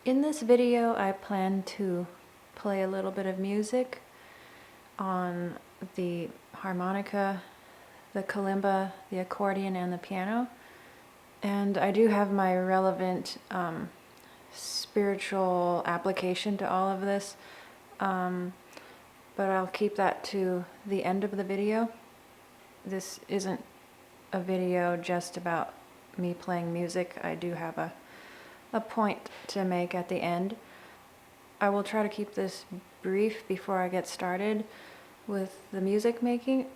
In this video, I plan to play a little bit of music on the harmonica, the kalimba, the accordion, and the piano. And I do have my relevant spiritual application to all of this, but I'll keep that to the end of the video. This isn't a video just about me playing music. I do have a point to make at the end. I will try to keep this brief before I get started with the music making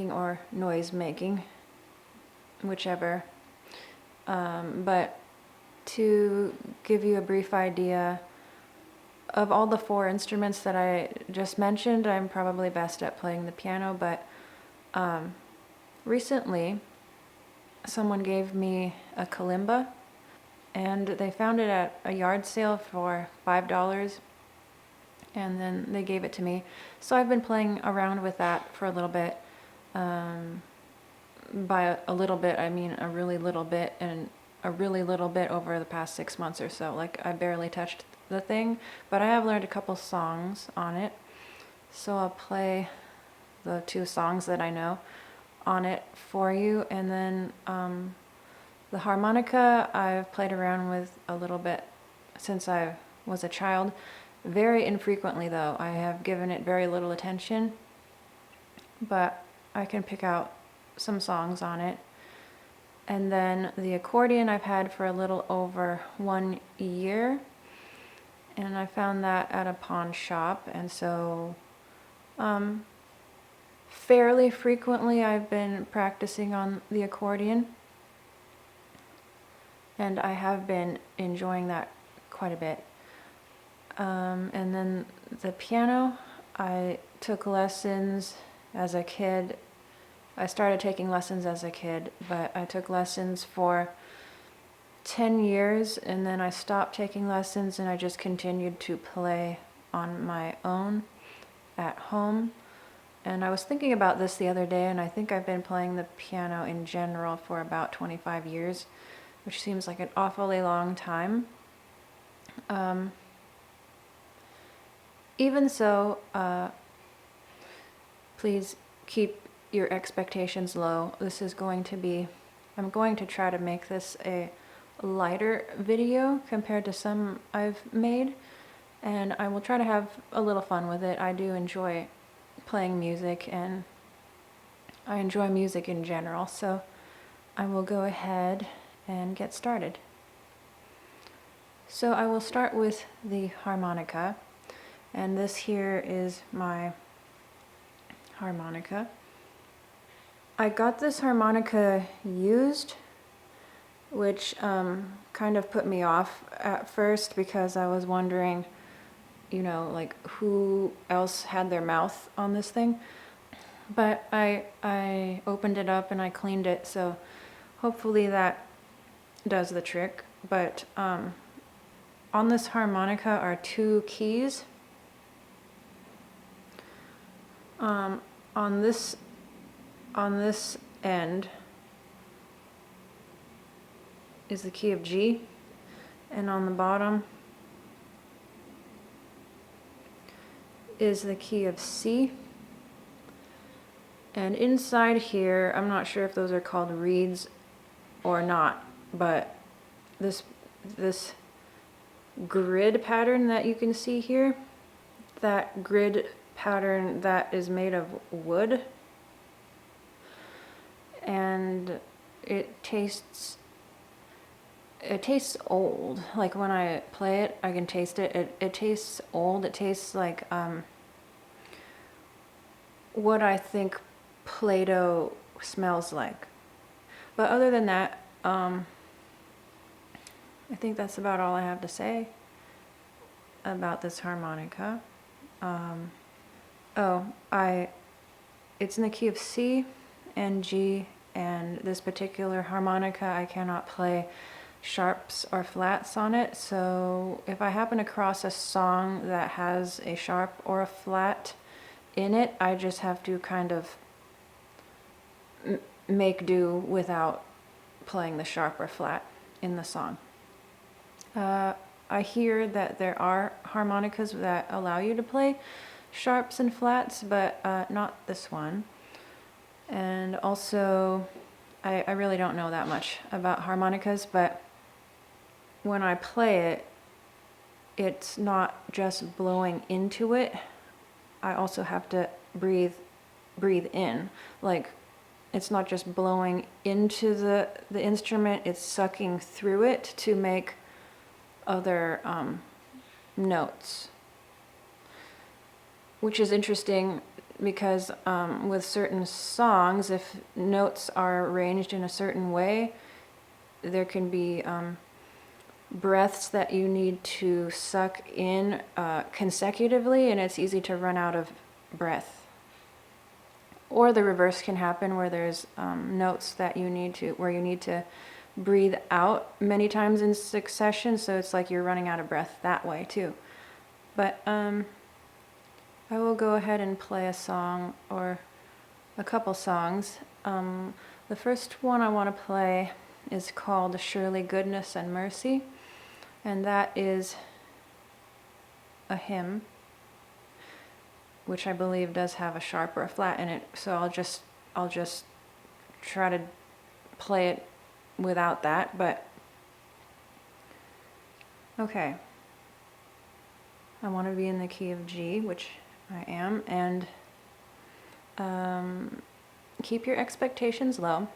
or noise making, whichever. But to give you a brief idea, of all the 4 instruments that I just mentioned, I'm probably best at playing the piano, but recently someone gave me a kalimba, and they found it at a yard sale for $5, and then they gave it to me. So I've been playing around with that for a little bit. By a little bit, I mean a really little bit, and a really little bit over the past 6 months or so. Like, I barely touched the thing, but I have learned a couple songs on it. So I'll play the 2 songs that I know on it for you, and then the harmonica I've played around with a little bit since I was a child. Very infrequently though. I have given it very little attention, but I can pick out some songs on it. And then the accordion I've had for a little over 1 year, and I found that at a pawn shop, and so fairly frequently I've been practicing on the accordion, and I have been enjoying that quite a bit. And then the piano, I took lessons as a kid. I started taking lessons as a kid, but I took lessons for 10 years, and then I stopped taking lessons, and I just continued to play on my own at home. And I was thinking about this the other day, and I think I've been playing the piano in general for about 25 years, which seems like an awfully long time. Even so, please keep your expectations low. This is going to be, I'm going to try to make this a lighter video compared to some I've made, and I will try to have a little fun with it. I do enjoy playing music, and I enjoy music in general, so I will go ahead and get started. So I will start with the harmonica, and this here is my harmonica. I got this harmonica used, which kind of put me off at first, because I was wondering, you know, like, who else had their mouth on this thing. But I opened it up and I cleaned it, so hopefully that does the trick. But on this harmonica are 2 keys. On this end is the key of G, and on the bottom is the key of C. And inside here, I'm not sure if those are called reeds or not, but this grid pattern that you can see here, that grid pattern, that is made of wood, and it tastes old. Like, when I play it, I can taste it. It tastes old. It tastes like what I think Play-Doh smells like. But other than that, I think that's about all I have to say about this harmonica. It's in the key of C and G, and this particular harmonica, I cannot play sharps or flats on it, so if I happen across a song that has a sharp or a flat in it, I just have to kind of make do without playing the sharp or flat in the song. I hear that there are harmonicas that allow you to play sharps and flats, but not this one. And also, I really don't know that much about harmonicas, but when I play it, it's not just blowing into it. I also have to breathe in. Like, it's not just blowing into the instrument, it's sucking through it to make other notes. Which is interesting because with certain songs, if notes are arranged in a certain way, there can be breaths that you need to suck in consecutively, and it's easy to run out of breath. Or the reverse can happen, where there's notes that you need to breathe out many times in succession, so it's like you're running out of breath that way too. But I will go ahead and play a song, or a couple songs. The first one I want to play is called Surely Goodness and Mercy, and that is a hymn, which I believe does have a sharp or a flat in it, so I'll just try to play it without that, but okay. I want to be in the key of G, which I am, and keep your expectations low.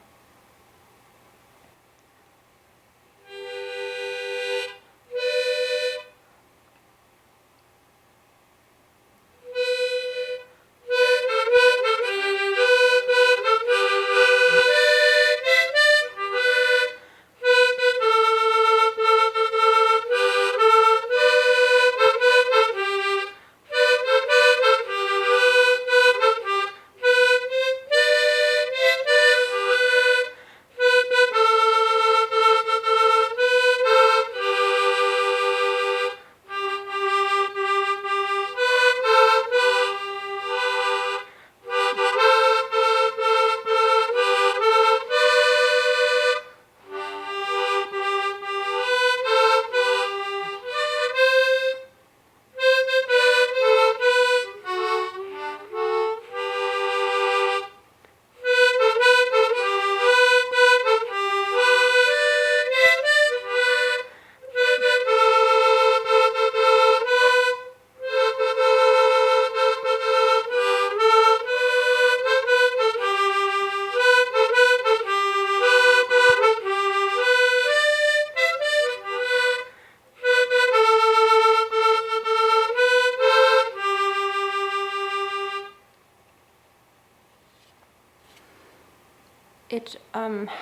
It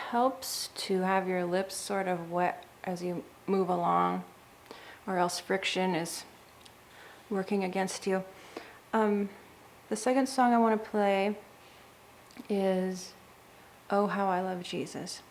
helps to have your lips sort of wet as you move along, or else friction is working against you. The second song I want to play is Oh How I Love Jesus.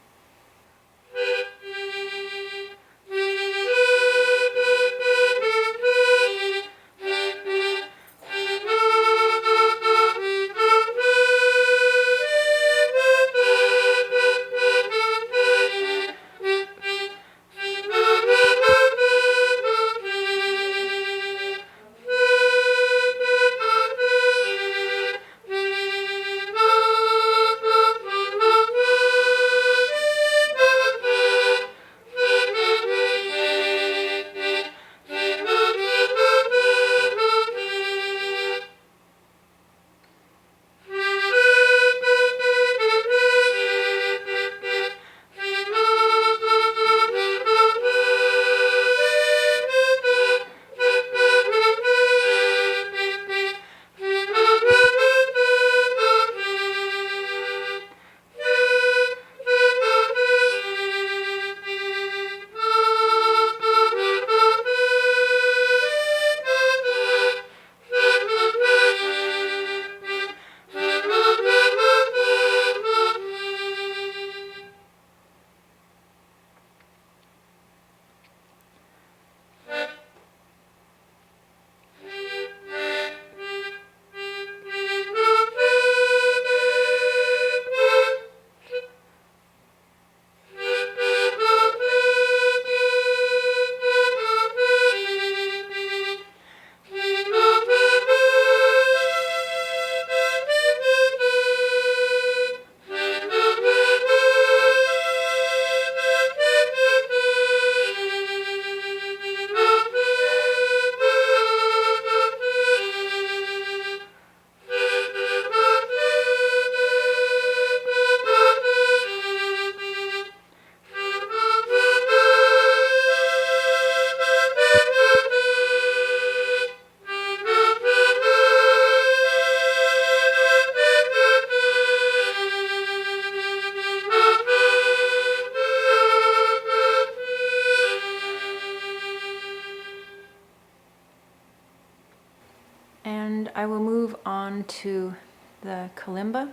I will move on to the kalimba.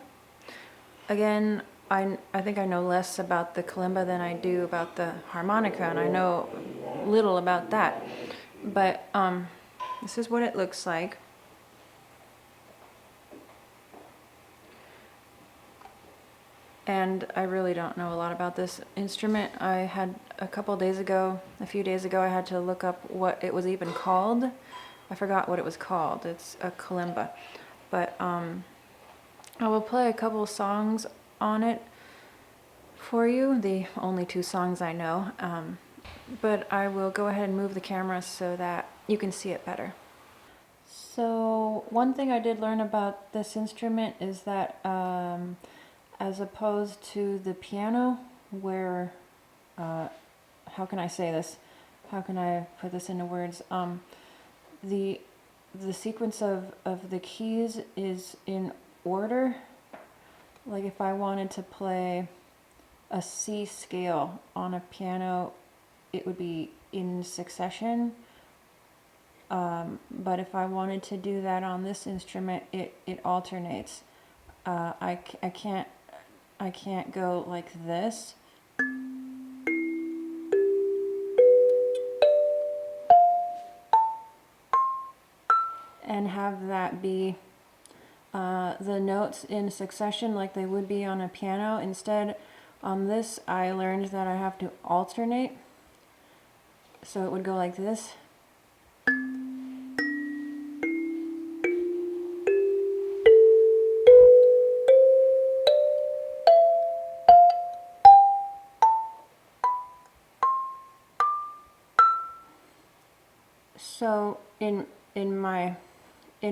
Again, I think I know less about the kalimba than I do about the harmonica, and I know little about that. But this is what it looks like. And I really don't know a lot about this instrument. I had a few days ago, I had to look up what it was even called. I forgot what it was called. It's a kalimba. But I will play a couple songs on it for you, the only 2 songs I know. But I will go ahead and move the camera so that you can see it better. So one thing I did learn about this instrument is that as opposed to the piano, where, how can I say this? How can I put this into words? The sequence of the keys is in order. Like if I wanted to play a C scale on a piano, it would be in succession. But if I wanted to do that on this instrument, it alternates. I can't go like this. And have that be the notes in succession like they would be on a piano. Instead, on this, I learned that I have to alternate. So it would go like this. So in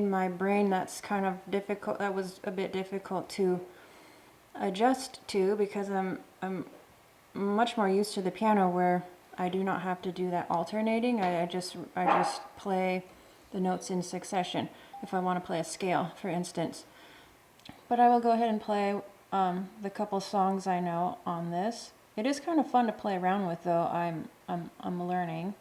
my brain, that's kind of difficult. That was a bit difficult to adjust to, because I'm much more used to the piano, where I do not have to do that alternating. I just play the notes in succession if I want to play a scale, for instance. But I will go ahead and play the couple songs I know on this. It is kind of fun to play around with, though. I'm learning.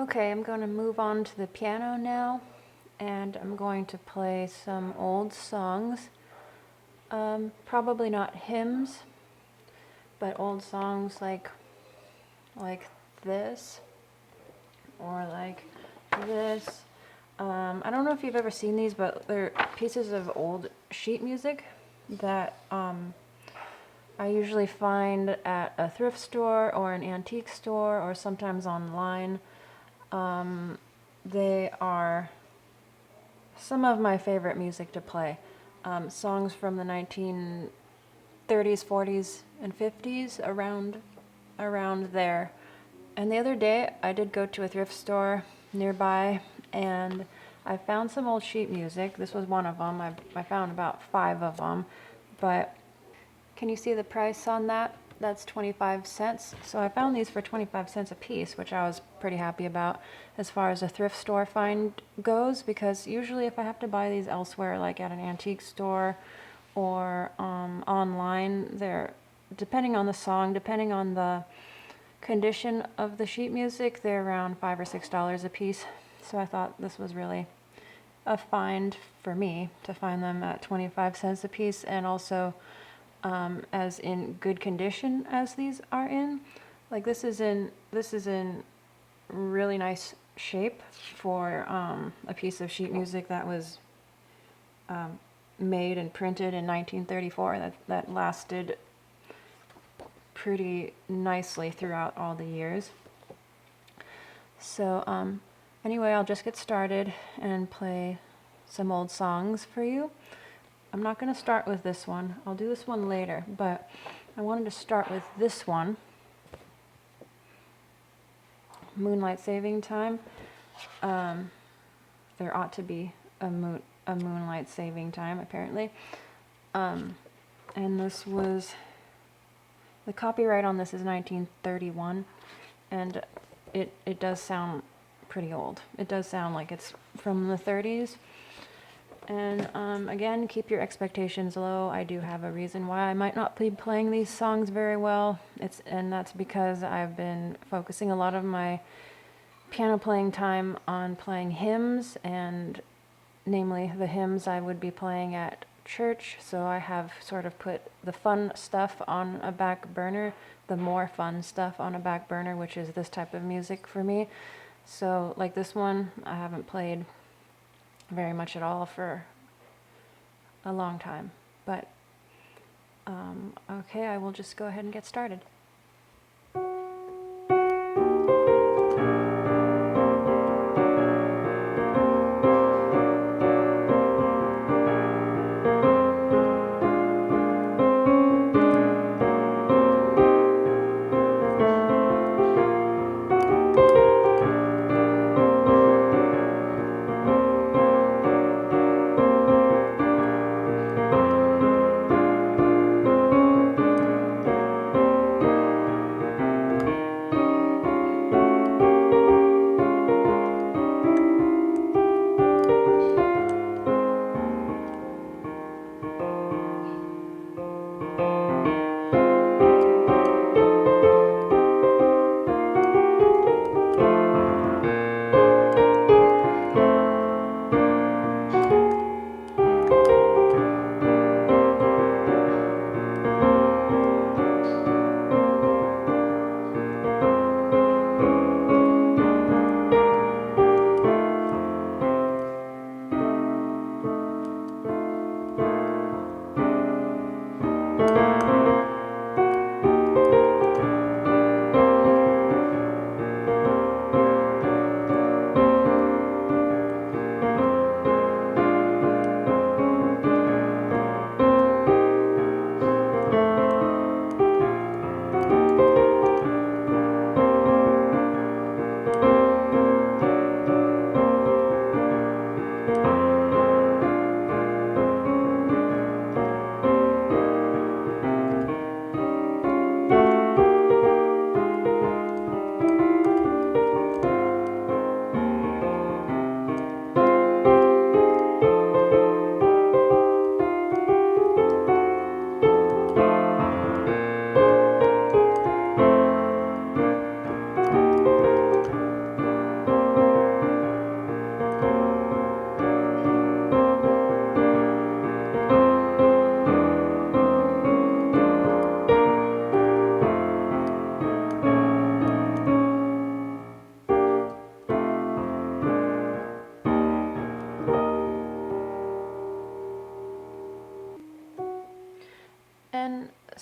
Okay, I'm going to move on to the piano now, and I'm going to play some old songs. Probably not hymns, but old songs like this, or like this. I don't know if you've ever seen these, but they're pieces of old sheet music that I usually find at a thrift store or an antique store or sometimes online. They are some of my favorite music to play. Songs from the 1930s, 40s, and 50s, around there. And the other day, I did go to a thrift store nearby, and I found some old sheet music. This was one of them. I found about 5 of them, but can you see the price on that? That's 25 cents. So I found these for 25 cents a piece, which I was pretty happy about as far as a thrift store find goes, because usually if I have to buy these elsewhere, like at an antique store or online, they're, depending on the song, depending on the condition of the sheet music, they're around $5 or $6 a piece. So I thought this was really a find for me to find them at 25 cents a piece, and also as in good condition as these are in. Like this is in really nice shape for a piece of sheet music that was made and printed in 1934. That lasted pretty nicely throughout all the years. So anyway, I'll just get started and play some old songs for you. I'm not going to start with this one. I'll do this one later, but I wanted to start with this one, Moonlight Saving Time. There ought to be a Moonlight Saving Time, apparently. And this was, the copyright on this is 1931, and it does sound pretty old. It does sound like it's from the 30s. And again, keep your expectations low. I do have a reason why I might not be playing these songs very well. And that's because I've been focusing a lot of my piano playing time on playing hymns, and namely the hymns I would be playing at church. So I have sort of put the fun stuff on a back burner, the more fun stuff on a back burner, which is this type of music for me. So like this one, I haven't played very much at all for a long time, but okay, I will just go ahead and get started.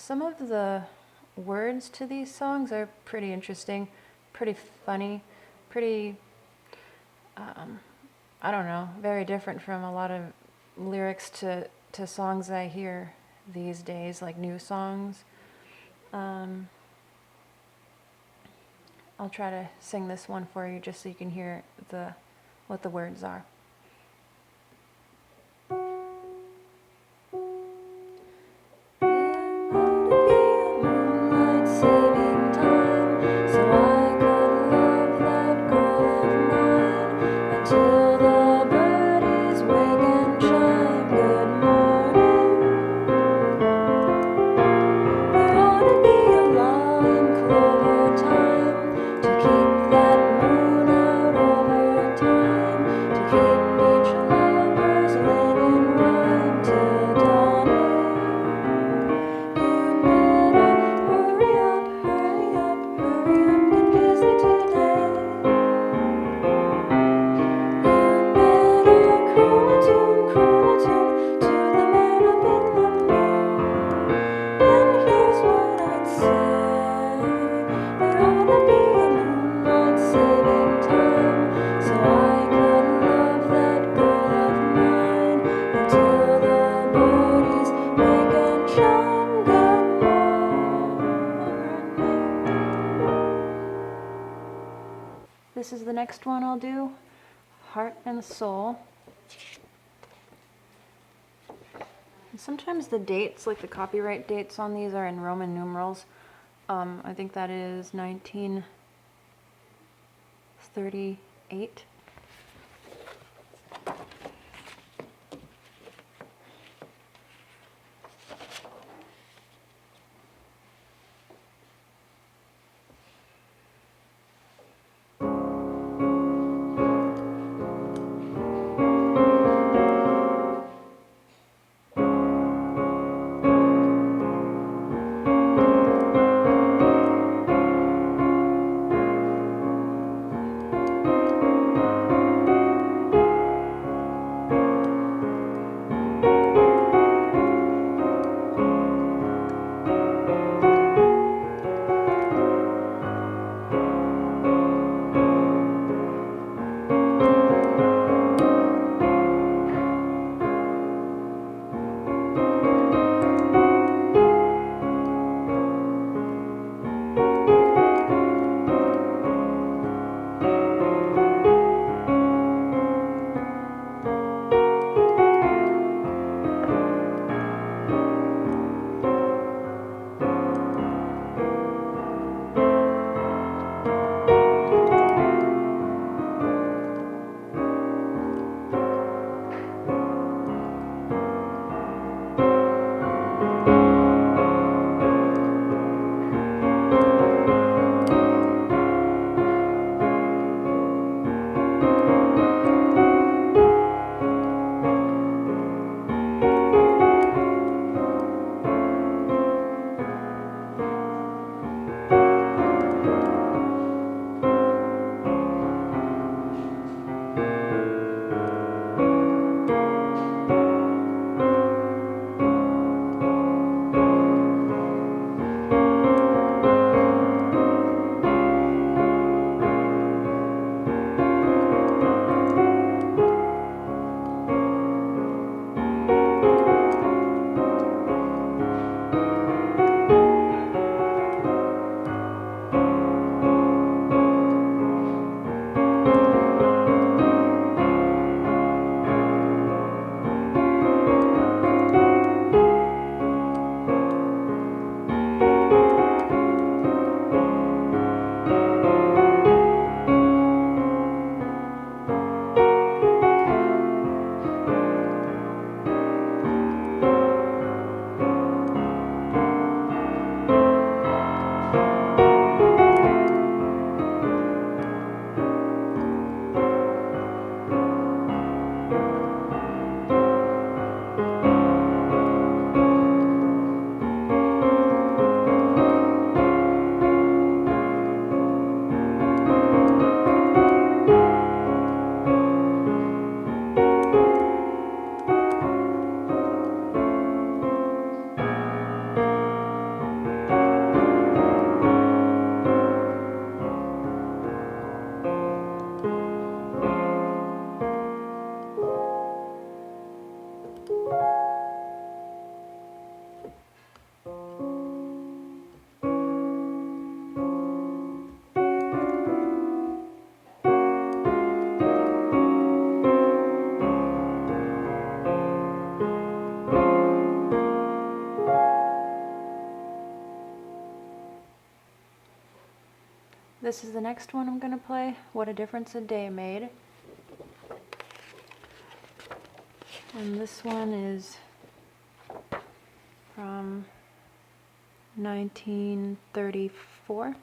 some of the words to these songs are pretty interesting, pretty funny, pretty, I don't know, very different from a lot of lyrics to songs I hear these days, like new songs. I'll try to sing this one for you just so you can hear what the words are. This is the next one I'll do, Heart and Soul. And sometimes the dates, like the copyright dates on these, are in Roman numerals. I think that is 1938. This is the next one I'm gonna play, What a Difference a Day Made. And this one is from 1934.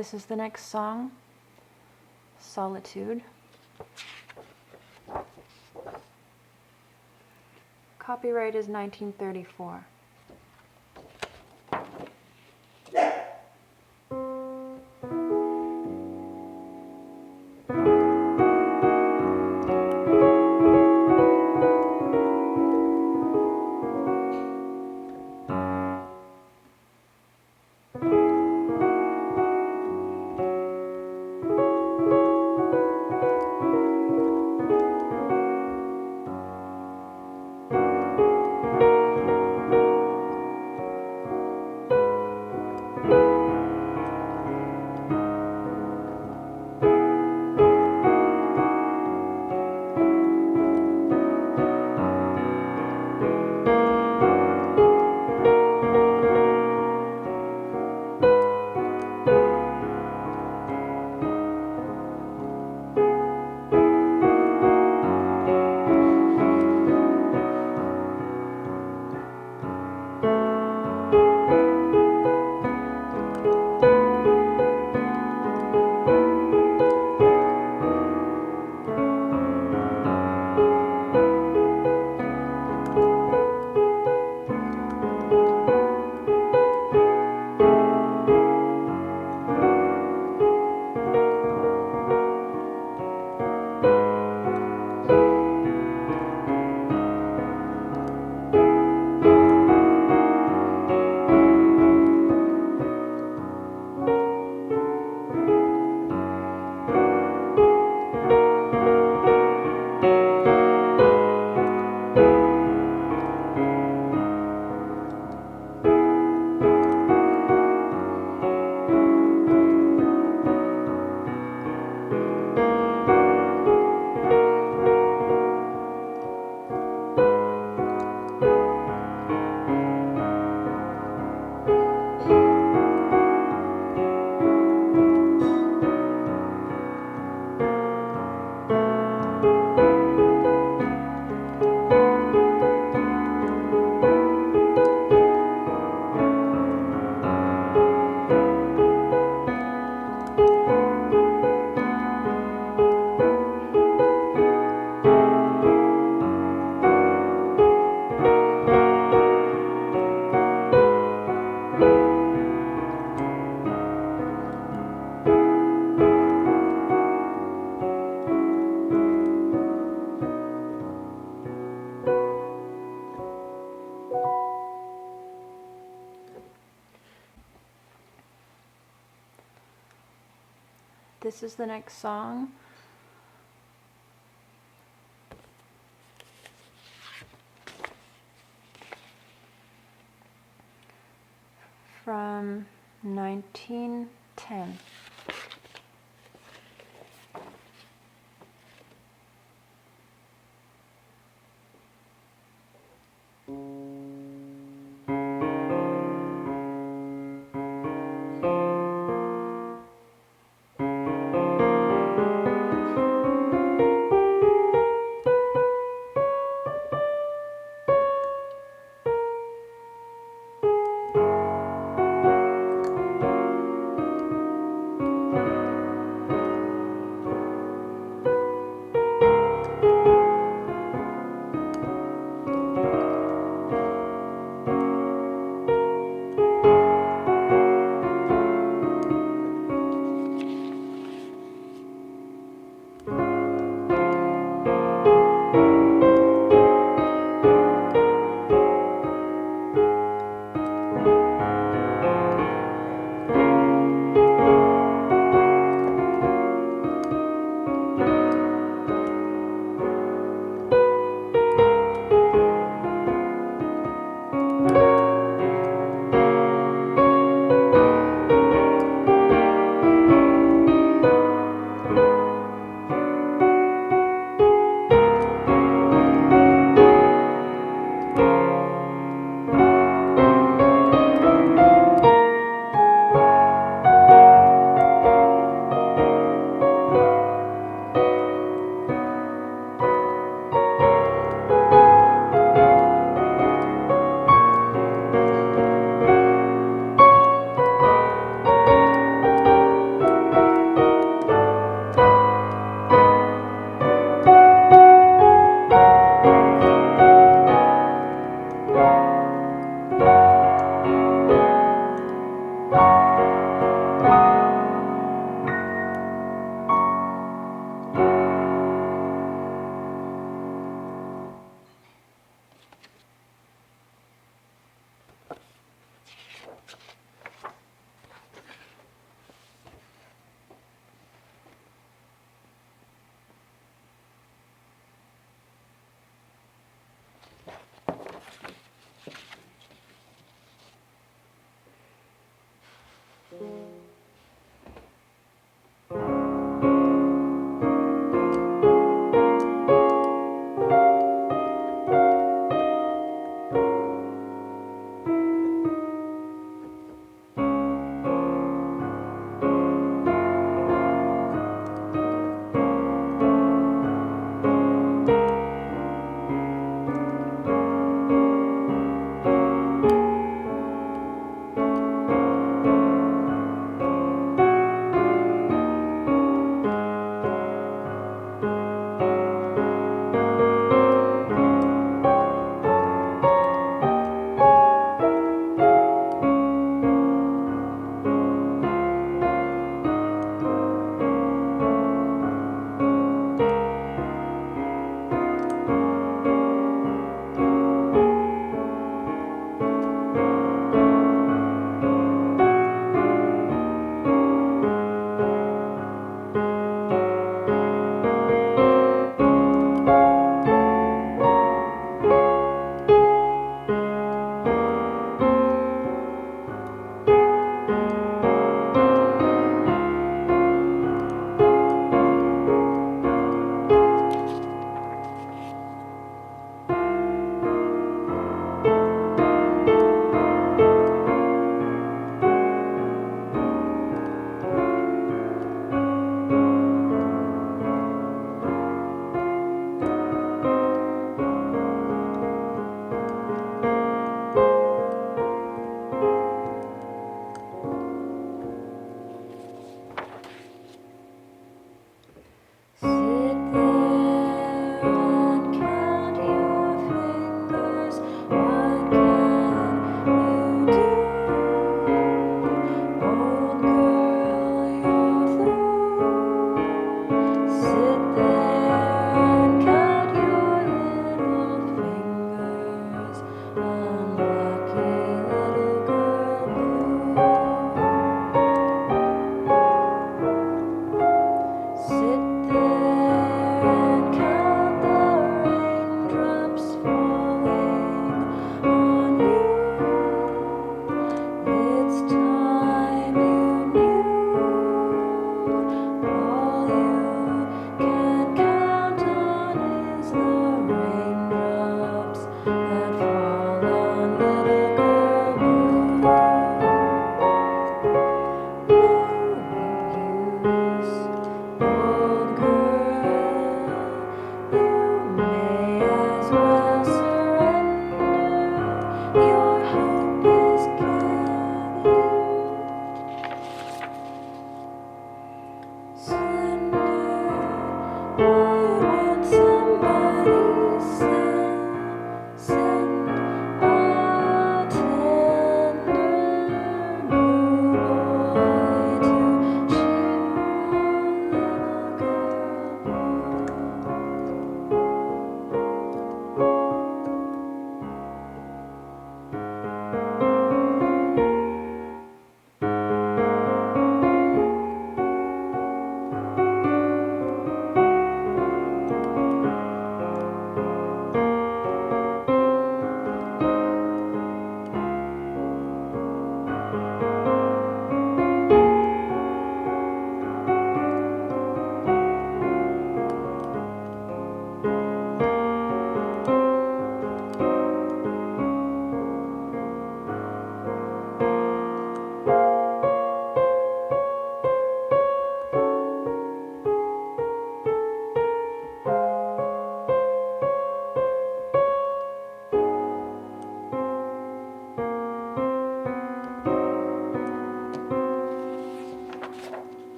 This is the next song, Solitude. Copyright is 1934. This is the next song. From 1910.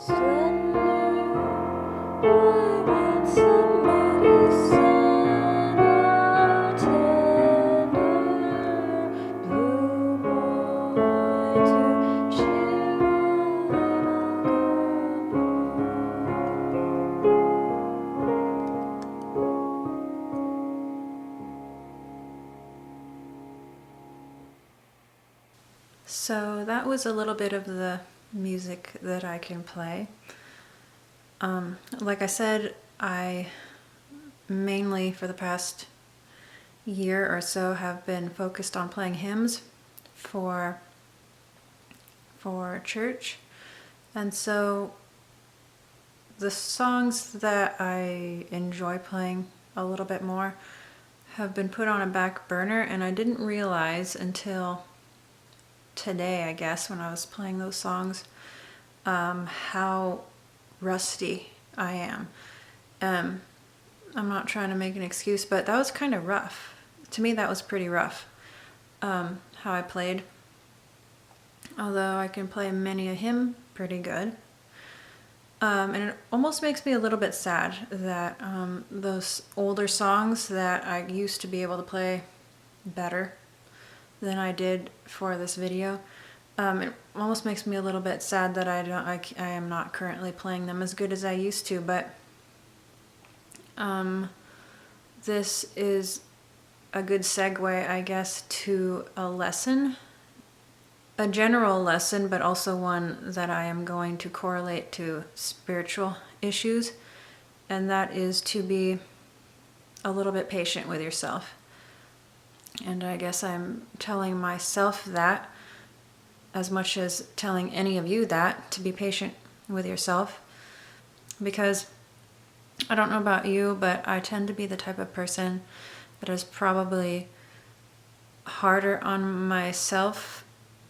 So that was a little bit of the music that I can play. Like I said, I mainly for the past year or so have been focused on playing hymns for church. And so the songs that I enjoy playing a little bit more have been put on a back burner, and I didn't realize until today, I guess, when I was playing those songs, how rusty I am. I'm not trying to make an excuse, but that was kind of rough. To me, that was pretty rough, how I played. Although I can play many a hymn pretty good. And it almost makes me a little bit sad that those older songs that I used to be able to play better than I did for this video. It almost makes me a little bit sad that I am not currently playing them as good as I used to, but this is a good segue, I guess, to a lesson, a general lesson, but also one that I am going to correlate to spiritual issues, and that is to be a little bit patient with yourself. And I guess I'm telling myself that as much as telling any of you that, to be patient with yourself. Because I don't know about you, but I tend to be the type of person that is probably harder on myself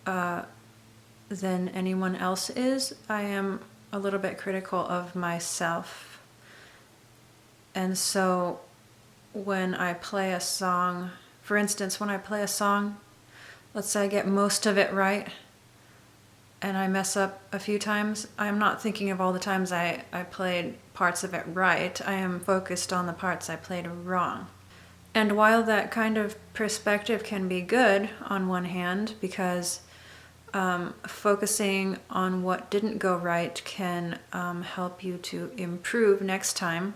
than anyone else is. I am a little bit critical of myself. And so when I play a song, for instance, when I play a song, let's say I get most of it right and I mess up a few times, I'm not thinking of all the times I played parts of it right. I am focused on the parts I played wrong. And while that kind of perspective can be good on one hand, because focusing on what didn't go right can help you to improve next time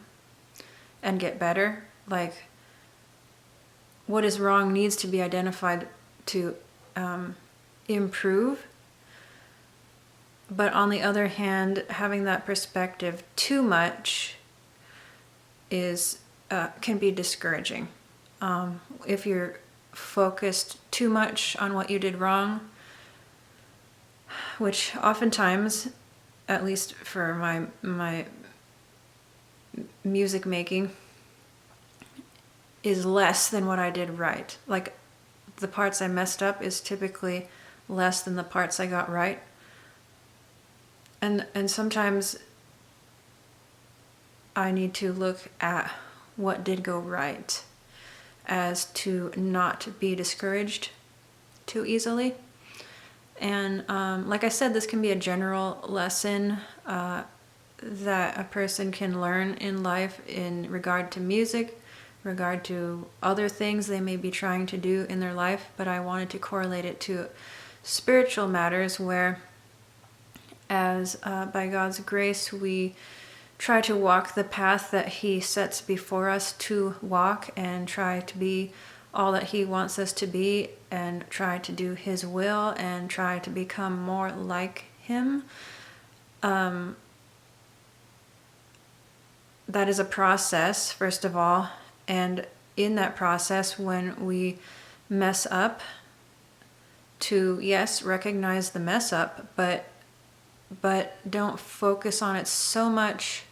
and get better. Like, what is wrong needs to be identified to improve. But on the other hand, having that perspective too much is can be discouraging. If you're focused too much on what you did wrong, which oftentimes, at least for my music making, is less than what I did right. Like, the parts I messed up is typically less than the parts I got right. And sometimes I need to look at what did go right, as to not be discouraged too easily. And like I said, this can be a general lesson that a person can learn in life in regard to music, regard to other things they may be trying to do in their life. But I wanted to correlate it to spiritual matters where, as by God's grace, we try to walk the path that He sets before us to walk, and try to be all that He wants us to be, and try to do His will, and try to become more like Him. That is a process, first of all, and in that process, when we mess up, to, yes, recognize the mess up, but don't focus on it so much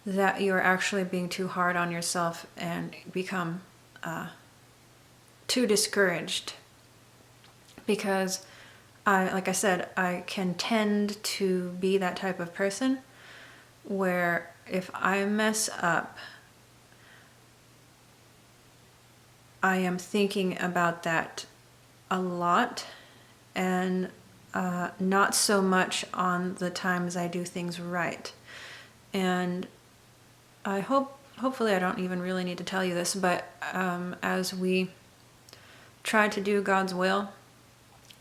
that you're actually being too hard on yourself and become too discouraged. Because like I said, I can tend to be that type of person where if I mess up, I am thinking about that a lot, and not so much on the times I do things right. And hopefully I don't even really need to tell you this, but as we try to do God's will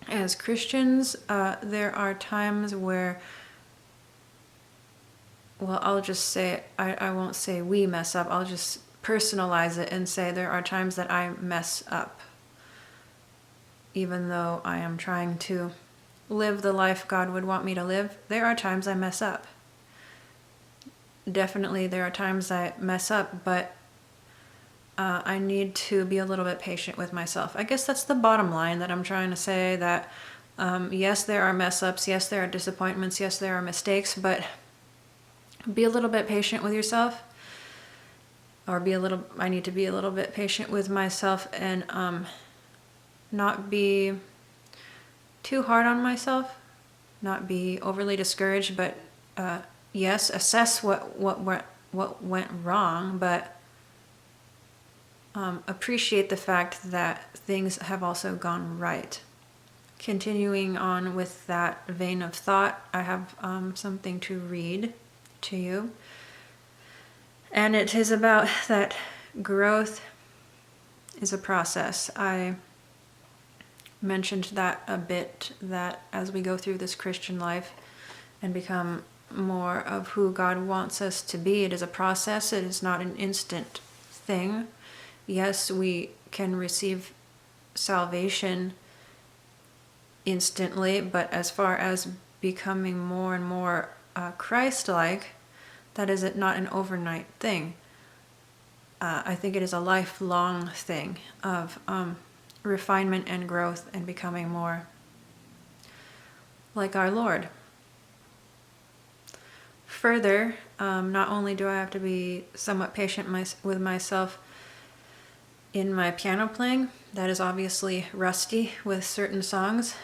as Christians, there are times where, well, I'll just say, I won't say we mess up, I'll just personalize it and say there are times that I mess up. Even though I am trying to live the life God would want me to live, there are times I mess up. Definitely there are times I mess up, but I need to be a little bit patient with myself. I guess that's the bottom line that I'm trying to say, that yes, there are mess ups, yes, there are disappointments, yes, there are mistakes, but be a little bit patient with yourself. Or I need to be a little bit patient with myself and not be too hard on myself, not be overly discouraged, but yes, assess what went wrong, but appreciate the fact that things have also gone right. Continuing on with that vein of thought, I have something to read to you. And it is about that growth is a process. I mentioned that a bit, that as we go through this Christian life and become more of who God wants us to be, it is a process. It is not an instant thing. Yes, we can receive salvation instantly, but as far as becoming more and more Christ-like, that is not an overnight thing. I think it is a lifelong thing of refinement and growth and becoming more like our Lord. Further, not only do I have to be somewhat patient with myself in my piano playing, that is obviously rusty with certain songs.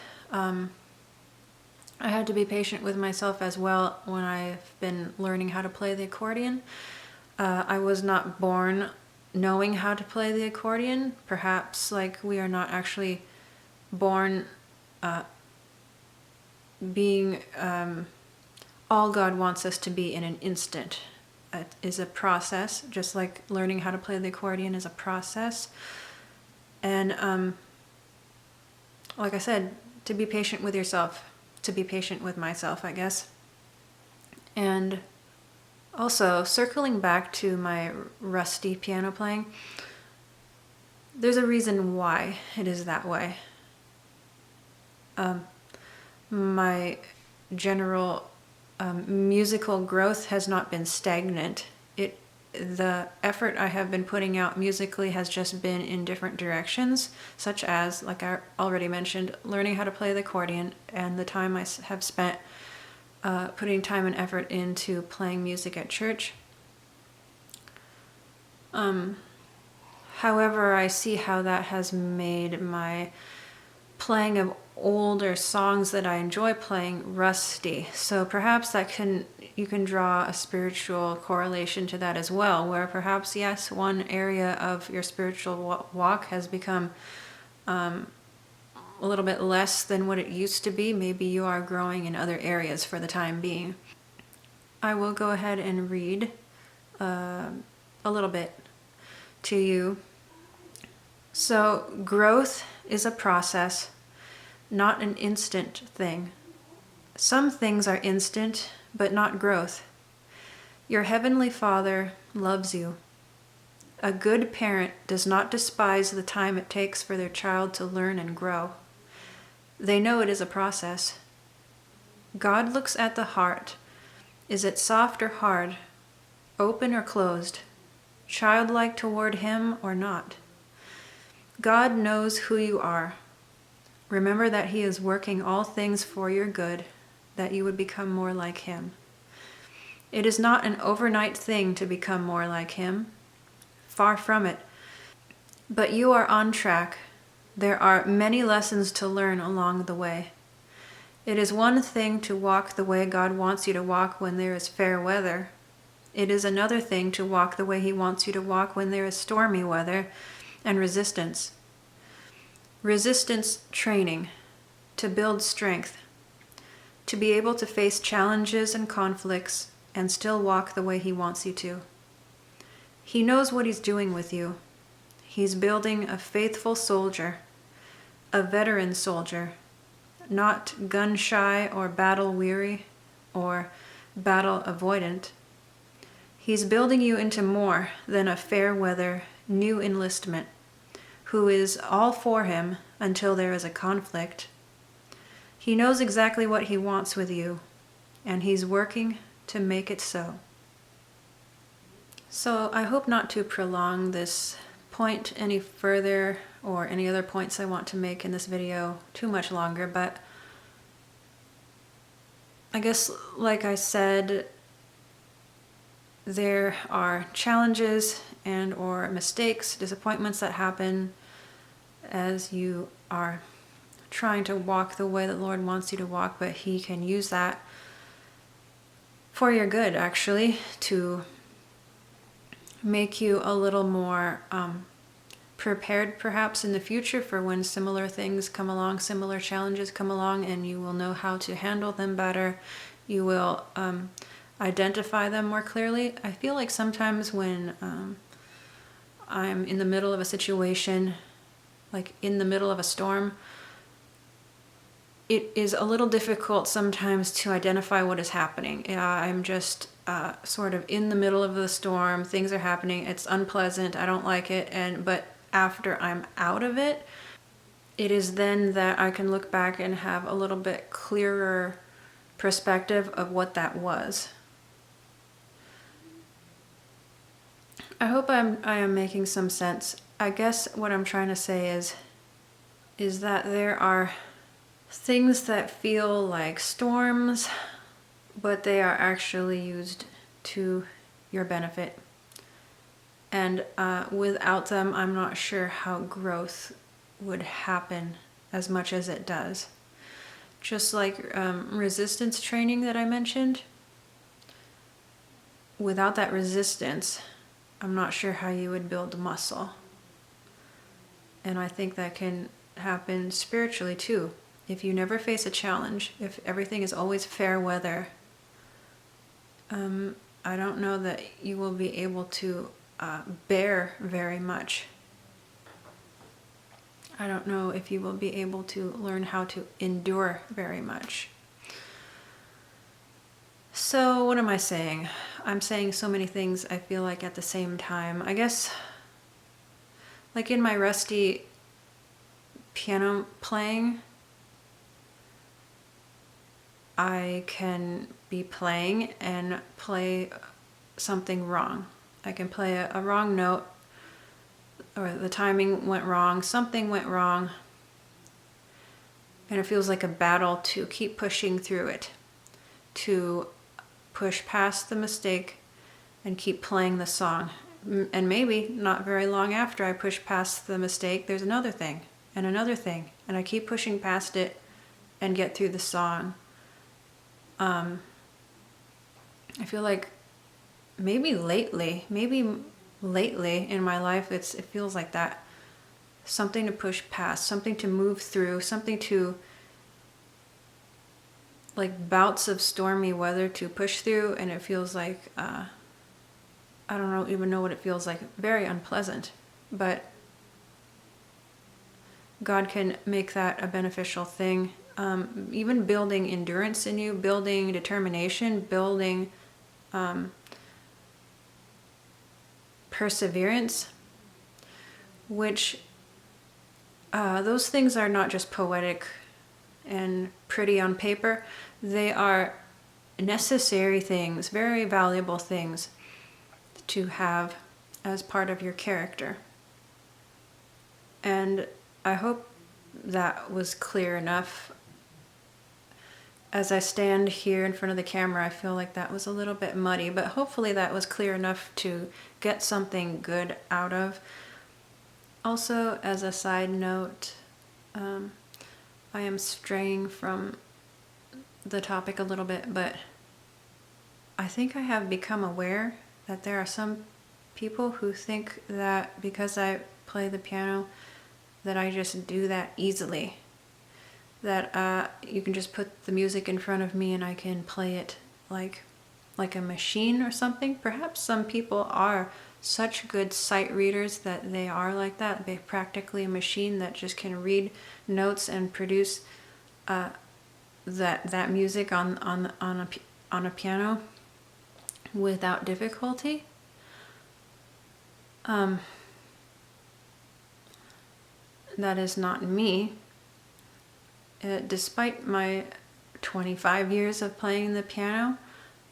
I had to be patient with myself as well when I've been learning how to play the accordion. I was not born knowing how to play the accordion. Perhaps like we are not actually born being all God wants us to be in an instant. It is a process, just like learning how to play the accordion is a process. And like I said, to be patient with yourself, to be patient with myself, I guess. And also, circling back to my rusty piano playing, there's a reason why it is that way. My general musical growth has not been stagnant. The effort I have been putting out musically has just been in different directions, such as, like I already mentioned, learning how to play the accordion, and the time I have spent putting time and effort into playing music at church. However, I see how that has made my playing of older songs that I enjoy playing rusty. So perhaps you can draw a spiritual correlation to that as well, where perhaps, yes, one area of your spiritual walk has become a little bit less than what it used to be. Maybe you are growing in other areas for the time being. I will go ahead and read a little bit to you. So, growth is a process, not an instant thing. Some things are instant, but not growth. Your heavenly Father loves you. A good parent does not despise the time it takes for their child to learn and grow. They know it is a process. God looks at the heart. Is it soft or hard, open or closed, childlike toward Him or not? God knows who you are. Remember that He is working all things for your good, that you would become more like Him. It is not an overnight thing to become more like Him. Far from it. But you are on track. There are many lessons to learn along the way. It is one thing to walk the way God wants you to walk when there is fair weather. It is another thing to walk the way He wants you to walk when there is stormy weather and resistance. Resistance training to build strength. to be able to face challenges and conflicts and still walk the way He wants you to. He knows what He's doing with you. He's building a faithful soldier, a veteran soldier, not gun-shy or battle-weary or battle-avoidant. He's building you into more than a fair-weather new enlistment who is all for Him until there is a conflict. He knows exactly what He wants with you, and He's working to make it so. So I hope not to prolong this point any further, or any other points I want to make in this video too much longer, but I guess, like I said, there are challenges and or mistakes, disappointments that happen as you are trying to walk the way that the Lord wants you to walk, but He can use that for your good, actually, to make you a little more prepared perhaps in the future for when similar things come along, similar challenges come along, and you will know how to handle them better. You will identify them more clearly. I feel like sometimes when I'm in the middle of a situation, like in the middle of a storm, it is a little difficult sometimes to identify what is happening. I'm just sort of in the middle of the storm. Things are happening. It's unpleasant. I don't like it. But after I'm out of it, it is then that I can look back and have a little bit clearer perspective of what that was. I hope I am making some sense. I guess what I'm trying to say is that there are things that feel like storms, but they are actually used to your benefit. And without them, I'm not sure how growth would happen as much as it does. Just like resistance training that I mentioned, without that resistance, I'm not sure how you would build muscle. And I think that can happen spiritually too. If you never face a challenge, if everything is always fair weather, I don't know that you will be able to bear very much. I don't know if you will be able to learn how to endure very much. So what am I saying? I'm saying so many things, I feel like, at the same time. I guess, like in my rusty piano playing, I can be playing and play something wrong. I can play a wrong note, or the timing went wrong, something went wrong, and it feels like a battle to keep pushing through it, to push past the mistake and keep playing the song. And maybe not very long after I push past the mistake, there's another thing, and I keep pushing past it and get through the song. I feel like maybe lately in my life, it feels like that. Something to push past, something to move through, something to, like, bouts of stormy weather to push through, and it feels like, I don't even know what it feels like, very unpleasant, but God can make that a beneficial thing. Even building endurance in you, building determination, building perseverance, which those things are not just poetic and pretty on paper. They are necessary things, very valuable things to have as part of your character. And I hope that was clear enough. As I stand here in front of the camera, I feel like that was a little bit muddy, but hopefully that was clear enough to get something good out of. Also, as a side note, I am straying from the topic a little bit, but I think I have become aware that there are some people who think that because I play the piano, that I just do that easily. that you can just put the music in front of me and I can play it like a machine or something. Perhaps some people are such good sight readers that they are like that. They're practically a machine that just can read notes and produce that music on a piano without difficulty. That is not me. Despite my 25 years of playing the piano,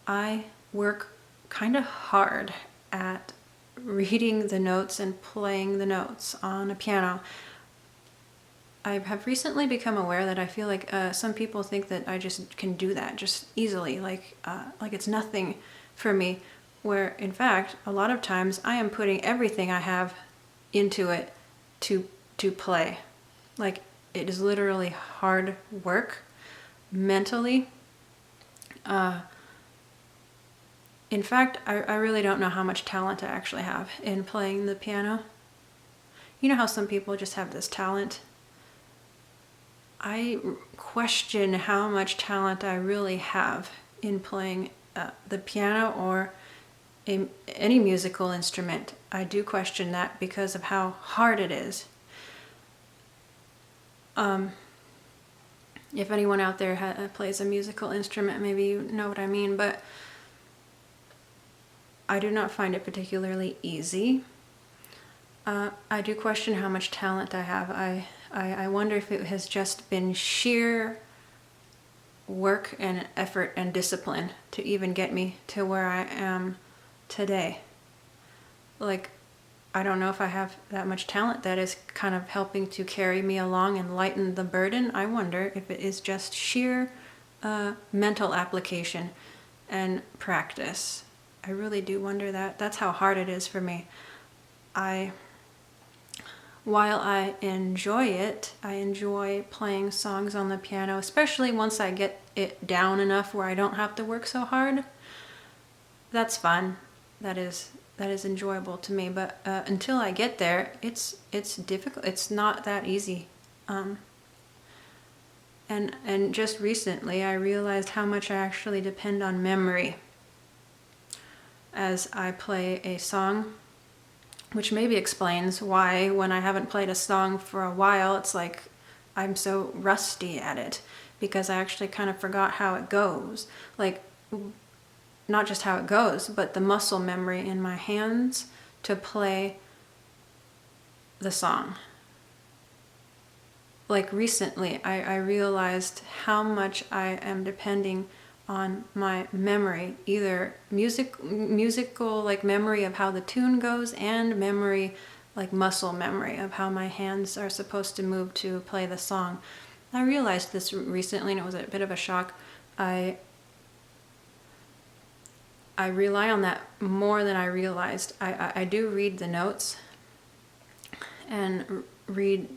I work kind of hard at reading the notes and playing the notes on a piano. I have recently become aware that I feel like some people think that I just can do that just easily, like it's nothing for me, where in fact a lot of times I am putting everything I have into it to play. Like, it is literally hard work mentally. In fact, I really don't know how much talent I actually have in playing the piano. You know how some people just have this talent? I question how much talent I really have in playing the piano or any musical instrument. I do question that because of how hard it is. If anyone out there plays a musical instrument, maybe you know what I mean, but I do not find it particularly easy. I do question how much talent I have. I wonder if it has just been sheer work and effort and discipline to even get me to where I am today. Like, I don't know if I have that much talent that is kind of helping to carry me along and lighten the burden. I wonder if it is just sheer mental application and practice. I really do wonder that. That's how hard it is for me. While I enjoy it, I enjoy playing songs on the piano, especially once I get it down enough where I don't have to work so hard. That's fun. That is enjoyable to me, but until I get there, it's difficult. It's not that easy. And just recently, I realized how much I actually depend on memory as I play a song, which maybe explains why when I haven't played a song for a while, it's like I'm so rusty at it, because I actually kind of forgot how it goes. Like, not just how it goes, but the muscle memory in my hands to play the song. Like, recently, I realized how much I am depending on my memory, either musical like memory of how the tune goes, and memory like muscle memory of how my hands are supposed to move to play the song. I realized this recently and it was a bit of a shock. I rely on that more than I realized. I do read the notes and read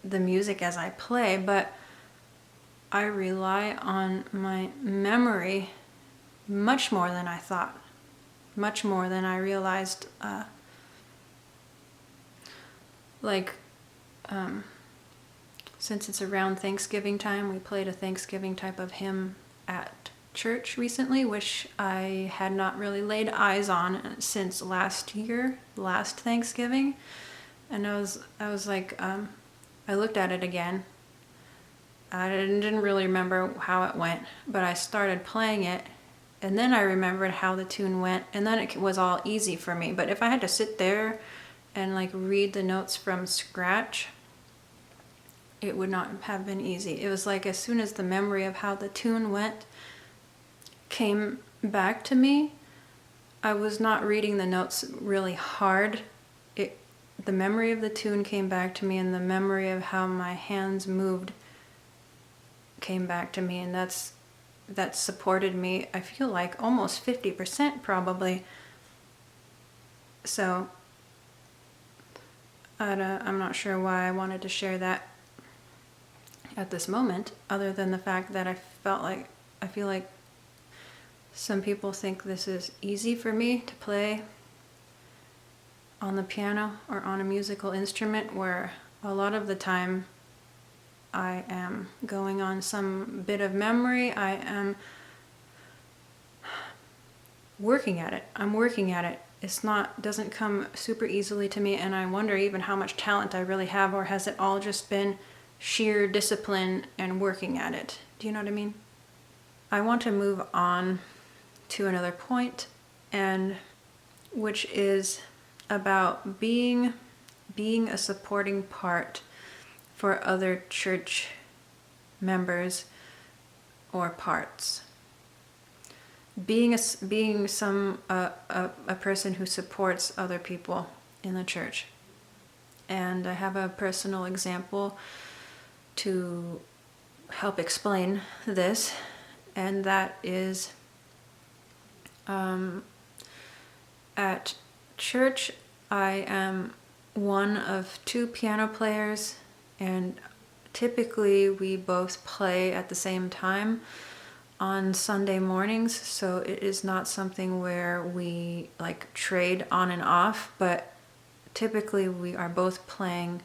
the music as I play, but I rely on my memory much more than I thought, much more than I realized. Since it's around Thanksgiving time, we played a Thanksgiving type of hymn at church recently, which I had not really laid eyes on since last Thanksgiving. And I was like, I looked at it again. I didn't really remember how it went, but I started playing it, and then I remembered how the tune went, and then it was all easy for me. But if I had to sit there and like read the notes from scratch, it would not have been easy. It was like as soon as the memory of how the tune went came back to me, I was not reading the notes really hard. The memory of the tune came back to me, and the memory of how my hands moved came back to me, and that supported me, I feel like almost 50% probably. So I'm not sure why I wanted to share that at this moment, other than the fact that I feel like some people think this is easy for me to play on the piano or on a musical instrument, where a lot of the time I am going on some bit of memory. I am working at it. I'm working at it. Doesn't come super easily to me, and I wonder even how much talent I really have, or has it all just been sheer discipline and working at it? Do you know what I mean? I want to move on to another point, and which is about being a supporting part for other church members or parts. Being a person who supports other people in the church. And I have a personal example to help explain this, and that is at church I am one of 2 piano players, and typically we both play at the same time on Sunday mornings, so it is not something where we like trade on and off, but typically we are both playing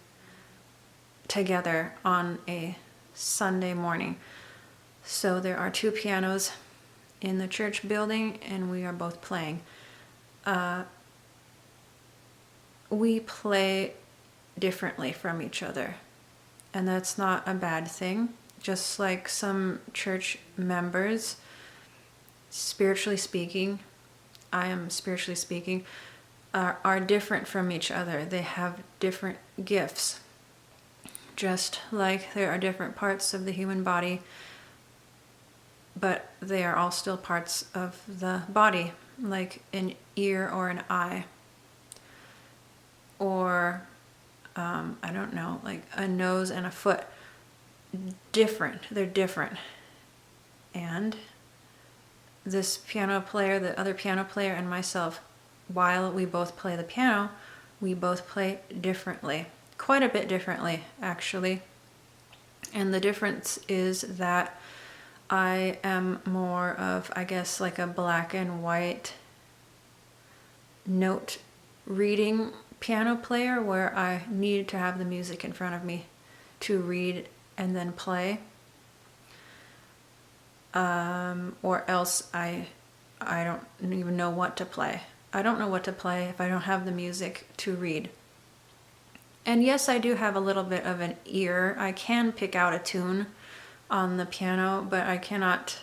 together on a Sunday morning. So there are 2 pianos in the church building, and we are both playing. We play differently from each other, and that's not a bad thing. Just like some church members, spiritually speaking, I am spiritually speaking, are different from each other. They have different gifts. Just like there are different parts of the human body, but they are all still parts of the body, like an ear or an eye. Or, I don't know, like a nose and a foot. Different. They're different. And this piano player, the other piano player, and myself, while we both play the piano, we both play differently. Quite a bit differently, actually. And the difference is that I am more of, I guess, like a black and white note reading piano player, where I need to have the music in front of me to read and then play, or else I don't even know what to play. I don't know what to play if I don't have the music to read. And yes, I do have a little bit of an ear. I can pick out a tune on the piano, but I cannot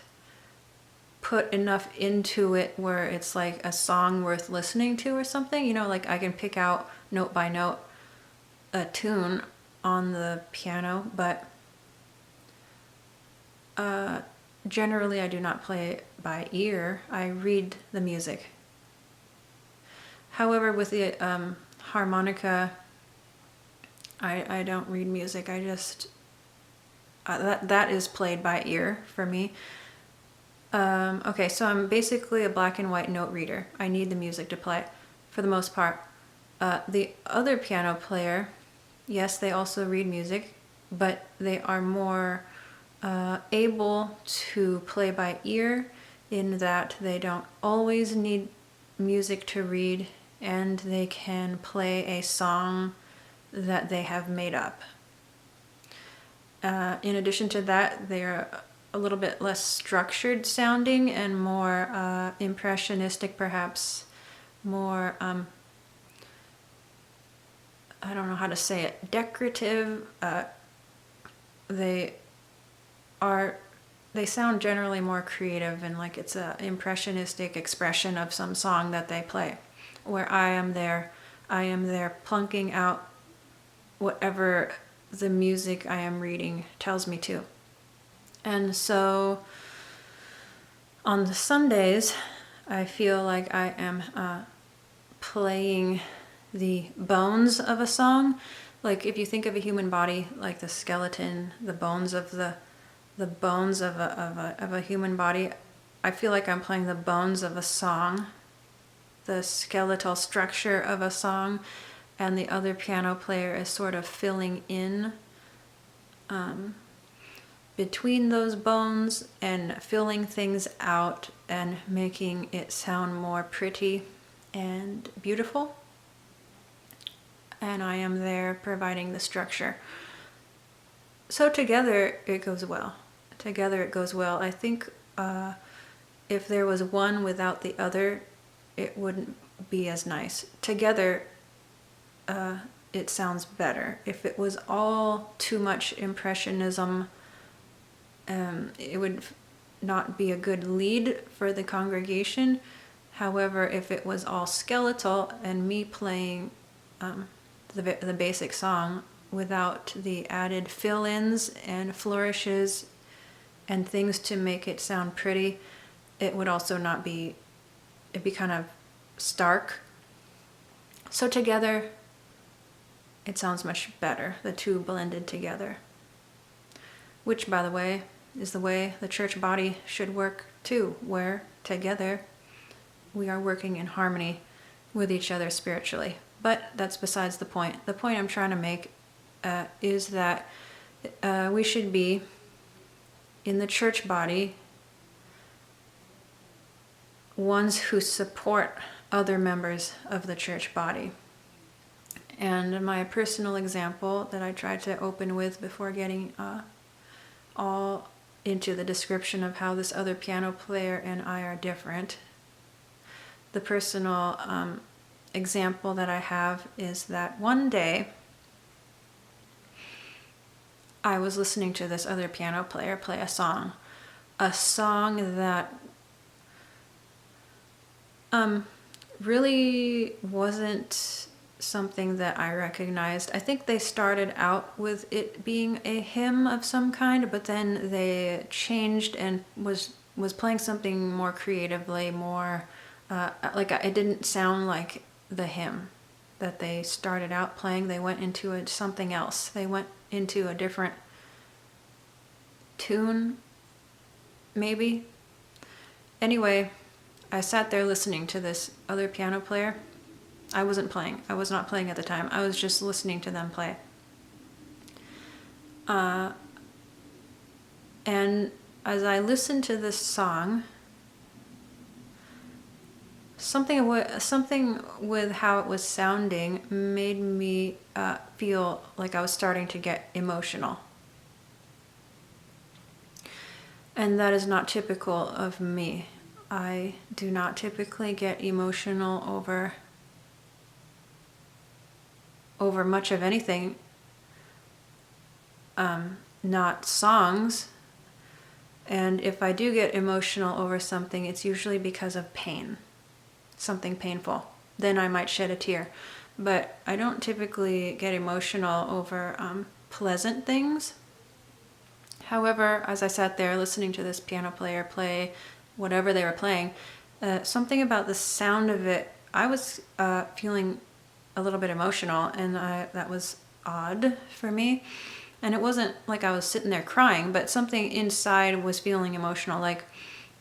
put enough into it where it's like a song worth listening to or something. You know, like I can pick out note by note a tune on the piano, but generally I do not play by ear. I read the music. However, with the harmonica, I don't read music. I just that is played by ear for me. Okay, so I'm basically a black and white note reader. I need the music to play for the most part. The other piano player, yes, they also read music, but they are more able to play by ear, in that they don't always need music to read, and they can play a song that they have made up. In addition to that, they're a little bit less structured sounding and more impressionistic, perhaps more, I don't know how to say it, decorative. They sound generally more creative, and like it's an impressionistic expression of some song that they play, where I am there plunking out whatever the music I am reading tells me to. And so on the Sundays, I feel like I am playing the bones of a song. Like if you think of a human body, like the skeleton, the bones of a human body, I feel like I'm playing the bones of a song, the skeletal structure of a song, and the other piano player is sort of filling in between those bones and filling things out and making it sound more pretty and beautiful. And I am there providing the structure. So together it goes well. Together it goes well. I think if there was one without the other, it wouldn't be as nice. Together, it sounds better. If it was all too much impressionism, it would not be a good lead for the congregation. However, if it was all skeletal and me playing the basic song without the added fill-ins and flourishes and things to make it sound pretty, it would also not be, it'd be kind of stark. So together, it sounds much better, the two blended together. Which, by the way, is the way the church body should work too, where together we are working in harmony with each other spiritually. But that's besides the point. The point I'm trying to make is that we should be, in the church body, ones who support other members of the church body. And my personal example that I tried to open with before getting all into the description of how this other piano player and I are different. The personal example that I have is that one day I was listening to this other piano player play a song that really wasn't something that I recognized. I think they started out with it being a hymn of some kind, but then they changed and was playing something more creatively, more like it didn't sound like the hymn that they started out playing. They went into something else. They went into a different tune, maybe. Anyway, I sat there listening to this other piano player. I wasn't playing. I was not playing at the time. I was just listening to them play. And as I listened to this song, something with how it was sounding made me feel like I was starting to get emotional. And that is not typical of me. I do not typically get emotional over much of anything, not songs. And if I do get emotional over something, it's usually because of pain, something painful. Then I might shed a tear. But I don't typically get emotional over pleasant things. However, as I sat there listening to this piano player play whatever they were playing, something about the sound of it, I was feeling a little bit emotional, and that was odd for me. And it wasn't like I was sitting there crying, but something inside was feeling emotional, like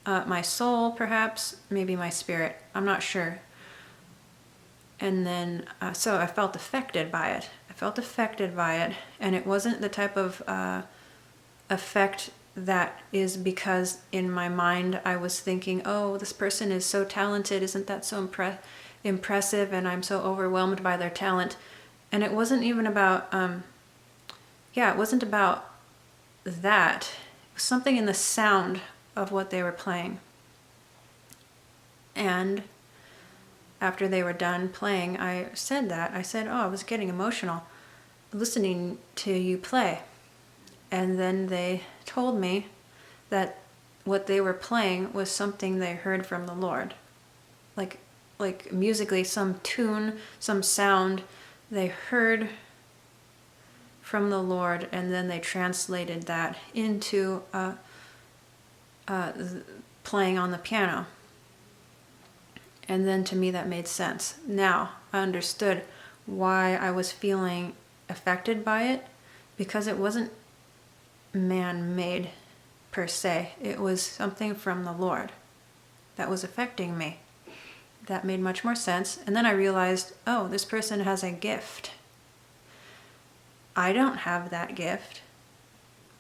my soul perhaps, maybe my spirit, I'm not sure. And then, so I felt affected by it. And it wasn't the type of effect that is because in my mind I was thinking, oh, this person is so talented, isn't that so impressive, and I'm so overwhelmed by their talent. And it wasn't even about it wasn't about that. It was something in the sound of what they were playing. And after they were done playing, I said, oh, I was getting emotional listening to you play. And then they told me that what they were playing was something they heard from the Lord. Like musically, some tune, some sound they heard from the Lord, and then they translated that into playing on the piano. And then to me that made sense. Now I understood why I was feeling affected by it, because it wasn't man-made per se. It was something from the Lord that was affecting me. That made much more sense. And then I realized, oh, this person has a gift. I don't have that gift.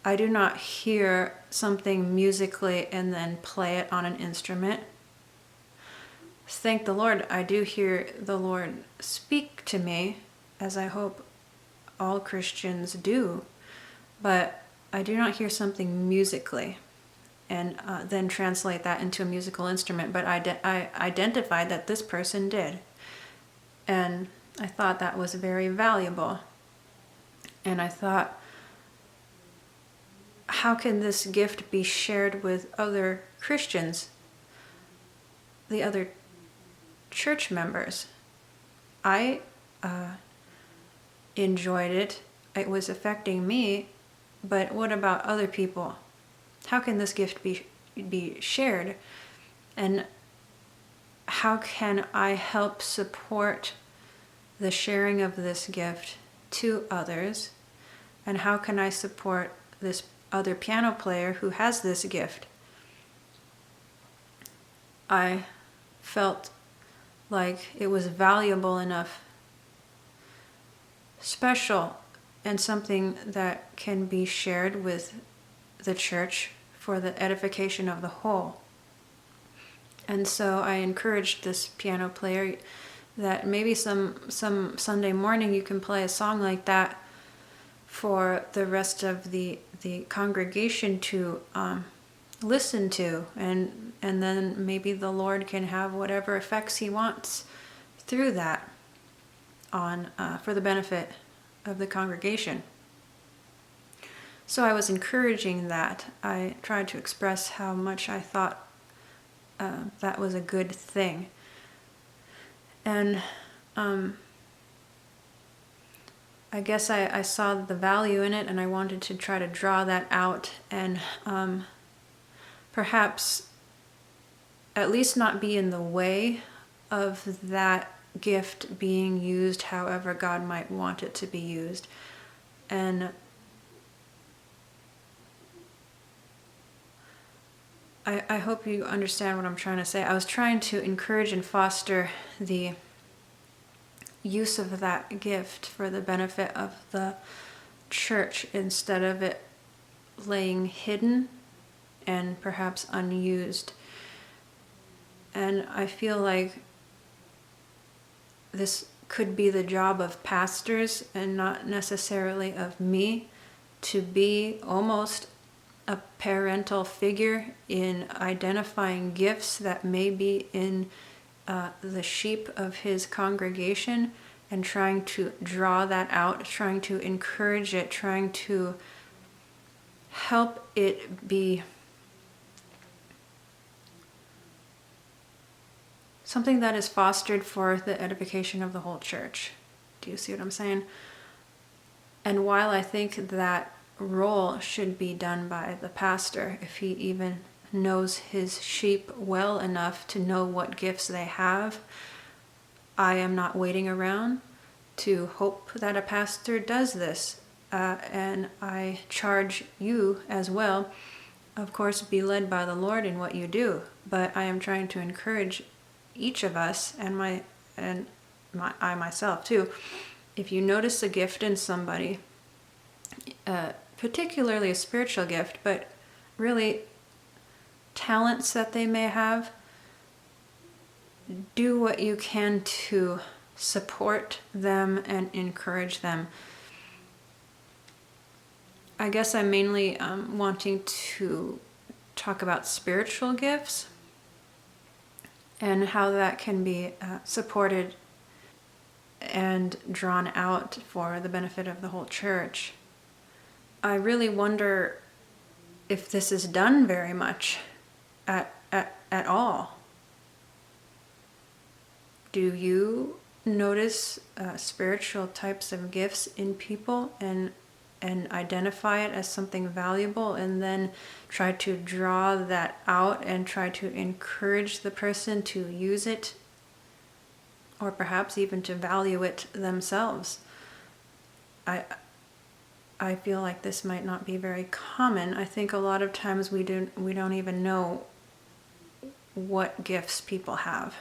I do not hear something musically and then play it on an instrument. Thank the Lord, I do hear the Lord speak to me, as I hope all Christians do. but I do not hear something musically and then translate that into a musical instrument. But I identified that this person did. And I thought that was very valuable. And I thought, how can this gift be shared with other Christians, the other church members? I enjoyed it. It was affecting me, but what about other people? How can this gift be shared? And how can I help support the sharing of this gift to others? And how can I support this other piano player who has this gift? I felt like it was valuable enough, special, and something that can be shared with the church for the edification of the whole. And so I encouraged this piano player that maybe some Sunday morning you can play a song like that for the rest of the congregation to listen to, and then maybe the Lord can have whatever effects He wants through that on for the benefit of the congregation. So I was encouraging that. I tried to express how much I thought that was a good thing. And I guess I saw the value in it, and I wanted to try to draw that out and perhaps at least not be in the way of that gift being used however God might want it to be used. And I hope you understand what I'm trying to say. I was trying to encourage and foster the use of that gift for the benefit of the church instead of it laying hidden and perhaps unused. And I feel like this could be the job of pastors and not necessarily of me, to be almost a parental figure in identifying gifts that may be in the sheep of His congregation, and trying to draw that out, trying to encourage it, trying to help it be something that is fostered for the edification of the whole church. Do you see what I'm saying? And while I think that role should be done by the pastor, if he even knows his sheep well enough to know what gifts they have, I am not waiting around to hope that a pastor does this. And I charge you as well, of course, be led by the Lord in what you do. But I am trying to encourage each of us, and I myself too. If you notice a gift in somebody, particularly a spiritual gift, but really talents that they may have, do what you can to support them and encourage them. I guess I'm mainly wanting to talk about spiritual gifts and how that can be supported and drawn out for the benefit of the whole church. I really wonder if this is done very much at all. Do you notice spiritual types of gifts in people and identify it as something valuable, and then try to draw that out and try to encourage the person to use it, or perhaps even to value it themselves? I feel like this might not be very common. I think a lot of times we don't even know what gifts people have,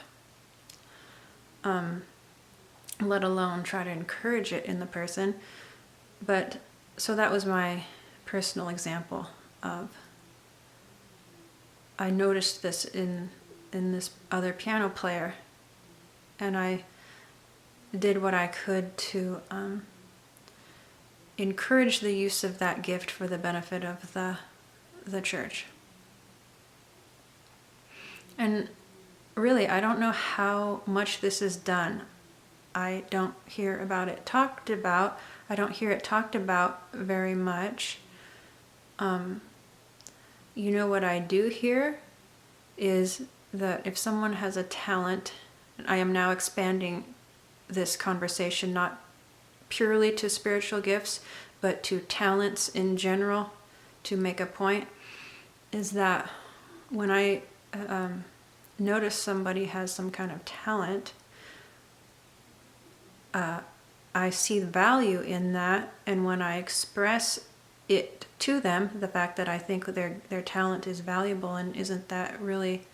let alone try to encourage it in the person. But so that was my personal example of, I noticed this in this other piano player, and I did what I could to encourage the use of that gift for the benefit of the church. And really, I don't know how much this is done. I don't hear about it talked about. I don't hear it talked about very much. You know what I do hear is that if someone has a talent, I am now expanding this conversation not purely to spiritual gifts, but to talents in general, to make a point, is that when I notice somebody has some kind of talent, I see the value in that, and when I express it to them, the fact that I think their talent is valuable, and isn't that really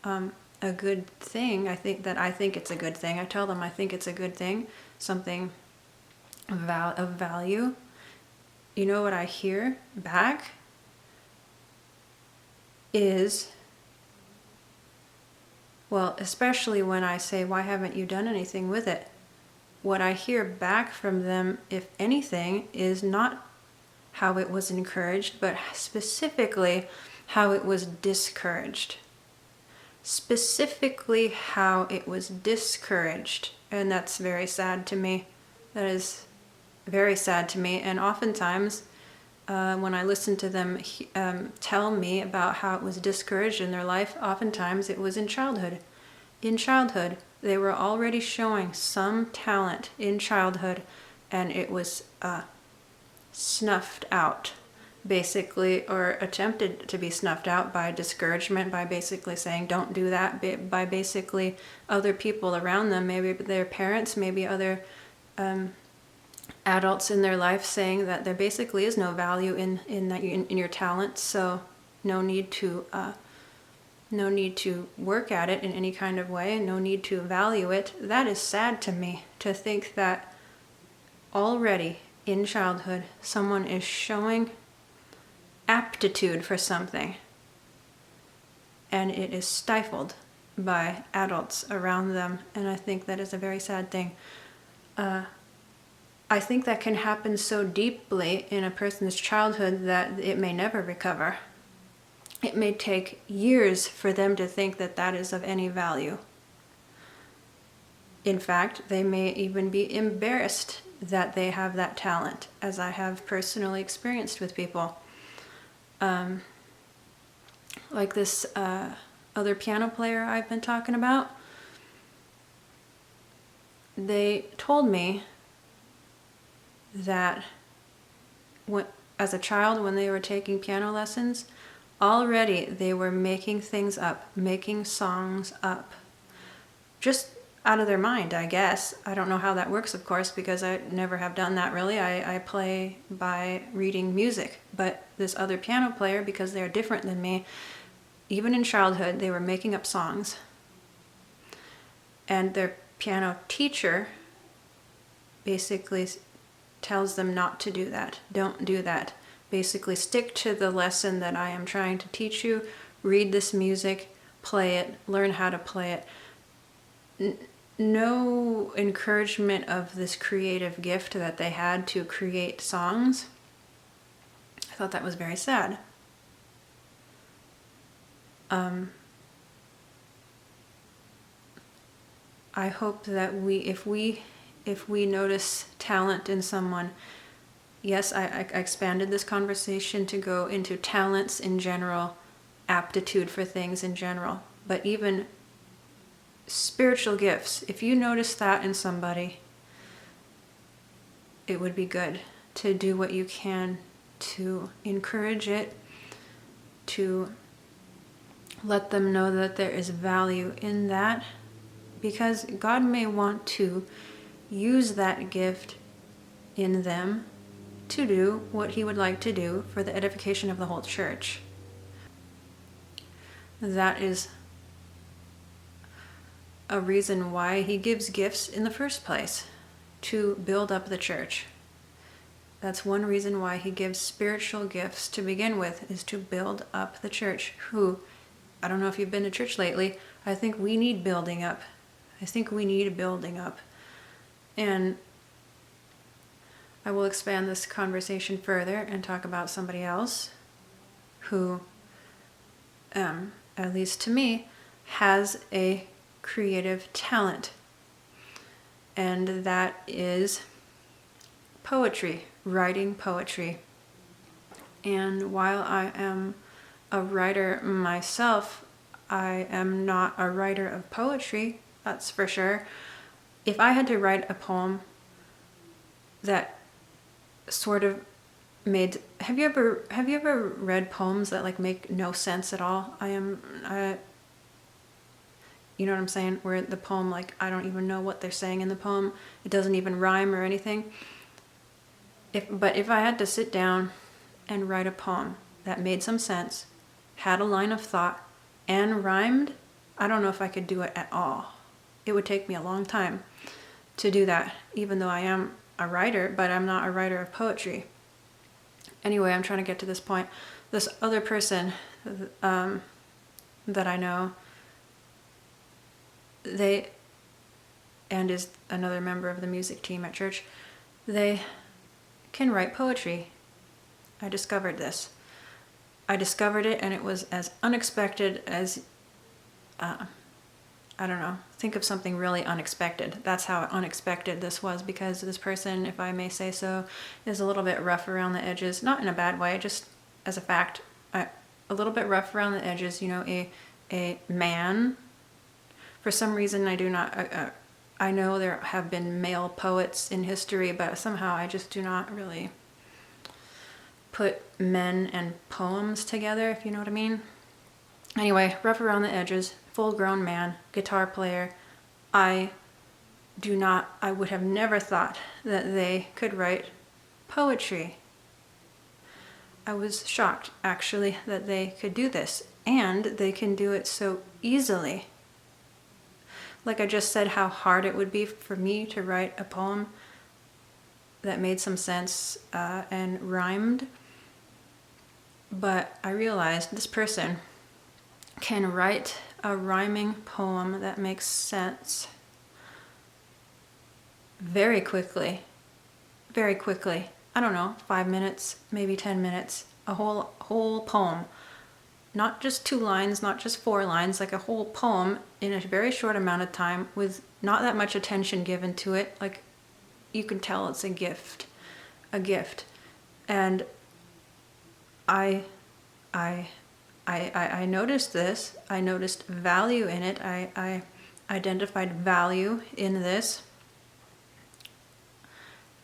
a good thing? I think it's a good thing. I tell them I think it's a good thing, something of value. You know what I hear back is, well, especially when I say, why haven't you done anything with it? What I hear back from them, if anything, is not how it was encouraged, but specifically how it was discouraged. Specifically how it was discouraged. And that's very sad to me. That is very sad to me. And oftentimes, when I listen to them tell me about how it was discouraged in their life, oftentimes it was in childhood. In childhood, they were already showing some talent in childhood, and it was snuffed out, basically, or attempted to be snuffed out by discouragement, by basically saying, don't do that, by basically other people around them, maybe their parents, maybe other adults in their life, saying that there basically is no value in your talent, so no need to work at it in any kind of way, no need to value it. That is sad to me, to think that already in childhood someone is showing aptitude for something and it is stifled by adults around them, and I think that is a very sad thing. I think that can happen so deeply in a person's childhood that it may never recover. It may take years for them to think that that is of any value. In fact, they may even be embarrassed that they have that talent, as I have personally experienced with people. Like this other piano player I've been talking about. They told me that as a child, when they were taking piano lessons, already they were making things up, making songs up. Just out of their mind, I guess. I don't know how that works, of course, because I never have done that really. I play by reading music. But this other piano player, because they're different than me, even in childhood, they were making up songs. And their piano teacher basically tells them not to do that. Don't do that. Basically, stick to the lesson that I am trying to teach you. Read this music, play it, learn how to play it. No encouragement of this creative gift that they had to create songs. I thought that was very sad. I hope that if we notice talent in someone, yes, I expanded this conversation to go into talents in general, aptitude for things in general, but even spiritual gifts. If you notice that in somebody, it would be good to do what you can to encourage it, to let them know that there is value in that, because God may want to use that gift in them to do what He would like to do for the edification of the whole church. That is a reason why He gives gifts in the first place, to build up the church. That's one reason why He gives spiritual gifts to begin with, is to build up the church, who, I don't know if you've been to church lately, I think we need building up. I think we need building up. And I will expand this conversation further and talk about somebody else who, at least to me, has a creative talent. And that is poetry, writing poetry. And while I am a writer myself, I am not a writer of poetry, that's for sure. If I had to write a poem that sort of made, have you ever read poems that like make no sense at all? You know what I'm saying? Where the poem, like, I don't even know what they're saying in the poem. It doesn't even rhyme or anything. But if I had to sit down and write a poem that made some sense, had a line of thought, and rhymed, I don't know if I could do it at all. It would take me a long time to do that, even though I am a writer, but I'm not a writer of poetry. Anyway, I'm trying to get to this point. This other person that I know, they, and is another member of the music team at church, they can write poetry. I discovered this. I discovered it, and it was as unexpected as, I don't know, think of something really unexpected. That's how unexpected this was, because this person, if I may say so, is a little bit rough around the edges. Not in a bad way, just as a fact. A little bit rough around the edges, you know, a man. For some reason, I do not, I know there have been male poets in history, but somehow I just do not really put men and poems together, if you know what I mean. Anyway, rough around the edges, full-grown man, guitar player. I would have never thought that they could write poetry. I was shocked, actually, that they could do this, and they can do it so easily. Like I just said, how hard it would be for me to write a poem that made some sense and rhymed. But I realized this person can write a rhyming poem that makes sense very quickly. Very quickly. I don't know, 5 minutes, maybe 10 minutes, a whole poem. Not just 2 lines, not just 4 lines, like a whole poem in a very short amount of time with not that much attention given to it. Like, you can tell it's a gift. And I noticed this. I noticed value in it. I identified value in this.